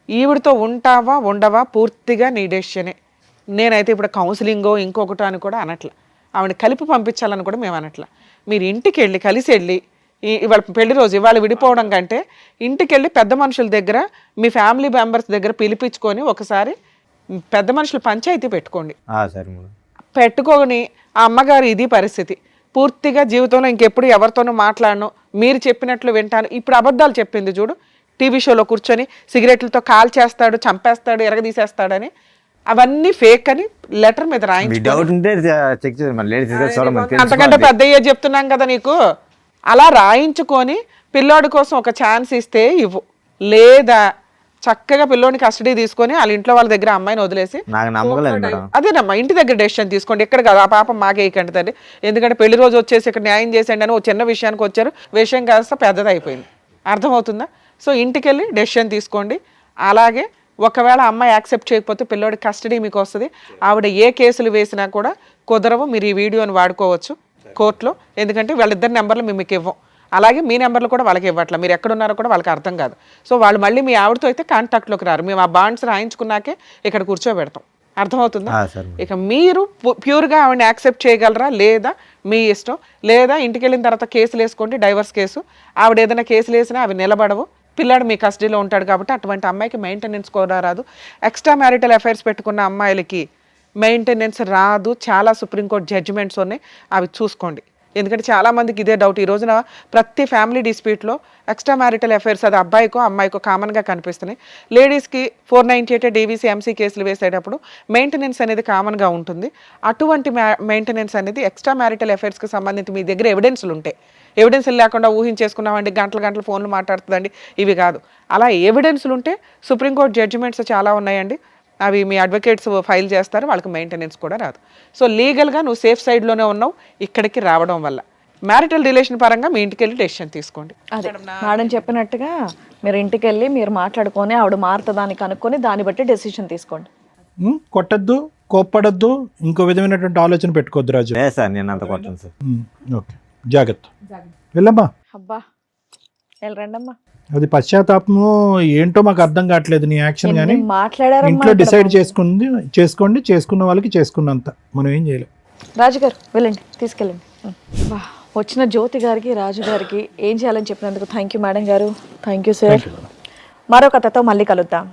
ఈవిడతో ఉంటావా ఉండవా పూర్తిగా నీ డెసిషనే. నేనైతే ఇప్పుడు కౌన్సిలింగో ఇంకొకటో అని కూడా అనట్లా, ఆవిడ కలిపి పంపించాలని కూడా మేము అనట్లా. మీరు ఇంటికి వెళ్ళి కలిసి వెళ్ళి, ఇవాళ పెళ్లి రోజు ఇవాళ విడిపోవడం కంటే ఇంటికి వెళ్ళి పెద్ద మనుషుల దగ్గర, మీ ఫ్యామిలీ మెంబర్స్ దగ్గర పిలిపించుకొని ఒకసారి పెద్ద మనుషులు పంచాయతీ పెట్టుకోండి. పెట్టుకొని ఆ అమ్మగారు ఇది పరిస్థితి, పూర్తిగా జీవితంలో ఇంకెప్పుడు ఎవరితోనూ మాట్లాడను, మీరు చెప్పినట్లు వింటాను. ఇప్పుడు అబద్ధాలు చెప్పింది చూడు, టీవీ షోలో కూర్చొని సిగరెట్లతో కాల్ చేస్తాడు, చంపేస్తాడు, ఎరగదీసేస్తాడని, అవన్నీ ఫేక్ అని లెటర్ మీద రాయించు. అంతకంటే పెద్ద అయ్యే చెప్తున్నాం కదా నీకు. అలా రాయించుకొని పిల్లోడి కోసం ఒక ఛాన్స్ ఇస్తే ఇవ్వు, లేదా చక్కగా పిల్లోని కస్టడీ తీసుకొని వాళ్ళ ఇంట్లో వాళ్ళ దగ్గర అమ్మాయిని వదిలేసి, అదేనమ్మా ఇంటి దగ్గర డెసిషన్ తీసుకోండి. ఎక్కడ కాదు, ఆ పాపం మాకేయకండి తండ్రి. ఎందుకంటే పెళ్లి రోజు వచ్చేసి ఇక్కడ న్యాయం చేసేయండి అని ఒక చిన్న విషయానికి వచ్చారు, విషయం కాస్త పెద్దది అయిపోయింది. అర్థమవుతుందా? సో ఇంటికి వెళ్ళి డెసిషన్ తీసుకోండి. అలాగే ఒకవేళ అమ్మాయి యాక్సెప్ట్ చేయకపోతే పిల్లోడి కస్టడీ మీకు వస్తుంది. ఆవిడ ఏ కేసులు వేసినా కూడా కుదరవు. మీరు ఈ వీడియోని వాడుకోవచ్చు కోర్టులో, ఎందుకంటే వాళ్ళిద్దరి నెంబర్లు మీకు ఇవ్వం. అలాగే మీ నెంబర్లు కూడా వాళ్ళకి ఇవ్వట్లా, మీరు ఎక్కడున్నారో కూడా వాళ్ళకి అర్థం కాదు. సో వాళ్ళు మళ్ళీ మీ ఆవిడతో అయితే కాంటాక్ట్లోకి రారు. మేము ఆ బాండ్స్ రాయించుకున్నాకే ఇక్కడ కూర్చోబెడతాం. అర్థమవుతుందా? ఇక మీరు ప్యూర్గా ఆవిడని యాక్సెప్ట్ చేయగలరా లేదా మీ ఇష్టం. లేదా ఇంటికి వెళ్ళిన తర్వాత కేసులు వేసుకోండి, డైవర్స్ కేసు. ఆవిడ ఏదైనా కేసులు వేసినా అవి నిలబడవు. పిల్లాడు మీ కస్టడీలో ఉంటాడు కాబట్టి అటువంటి అమ్మాయికి మెయింటెనెన్స్ కూడా రాదు. ఎక్స్ట్రా మ్యారిటల్ అఫైర్స్ పెట్టుకున్న అమ్మాయిలకి మెయింటెనెన్స్ రాదు. చాలా సుప్రీంకోర్టు జడ్జిమెంట్స్ ఉన్నాయి, అవి చూసుకోండి. ఎందుకంటే చాలామందికి ఇదే డౌట్. ఈ రోజున ప్రతి ఫ్యామిలీ డిస్ప్యూట్లో ఎక్స్ట్రా మ్యారిటల్ అఫైర్స్ అది అబ్బాయికో అమ్మాయికో కామన్గా కనిపిస్తున్నాయి. లేడీస్కి 498 డీవీసీ ఎంసీ కేసులు వేసేటప్పుడు మెయింటెనెన్స్ అనేది కామన్గా ఉంటుంది. అటువంటి మెయింటెనెన్స్ అనేది ఎక్స్ట్రా మ్యారిటల్ అఫైర్స్కి సంబంధించి మీ దగ్గర ఎవిడెన్స్లు ఉంటాయి. ఎవిడెన్స్లు లేకుండా ఊహించేసుకున్నామండి, గంటలు ఫోన్లు మాట్లాడుతుందండి, ఇవి కాదు. అలా ఎవిడెన్స్లు ఉంటే సుప్రీంకోర్టు జడ్జిమెంట్స్ చాలా ఉన్నాయండి, అవి మీ అడ్వకేట్స్ ఫైల్ చేస్తారు, వాళ్ళకి మెయింటెనెన్స్ కూడా రాదు. సో లీగల్గా నువ్వు సేఫ్ సైడ్లోనే ఉన్నావు ఇక్కడికి రావడం వల్ల. మ్యారిటల్ రిలేషన్ పరంగా మీ ఇంటికి వెళ్ళి డెసిషన్ తీసుకోండి. అదే మేడం చెప్పినట్టుగా మీరు ఇంటికి వెళ్ళి మీరు మాట్లాడుకొని ఆవిడ మారుతుందాన్ని కనుక్కొని దాన్ని బట్టి డెసిషన్ తీసుకోండి. కొట్టద్దు, కోప్పడద్దు, ఇంకో విధమైనటువంటి ఆలోచన పెట్టుకోవద్దు రాజు. సార్ నేను అంత కొట్టను సార్. ఓకే, జాగ్రత్త. వెళ్ళమ్మా. అబ్బా వెళ్ళరండమ్మా. అది పశ్చాత్తాపము ఏంటో మాకు అర్థం కావట్లేదు నీ యాక్షన్. కానీ మాట్లాడారు, ఇంట్లో డిసైడ్ చేసుకోండి, చేసుకున్న వాళ్ళకి చేసుకున్నంత, మనం ఏం చేయలేం. రాజుగారు వెళ్ళండి, తీసుకెళ్ళండి. వచ్చిన జ్యోతి గారికి రాజు గారికి ఏం చేయాలని చెప్పినందుకు థ్యాంక్ యూ మేడం గారు. Thank you sir. మరో కథతో మళ్ళీ కలుద్దాం.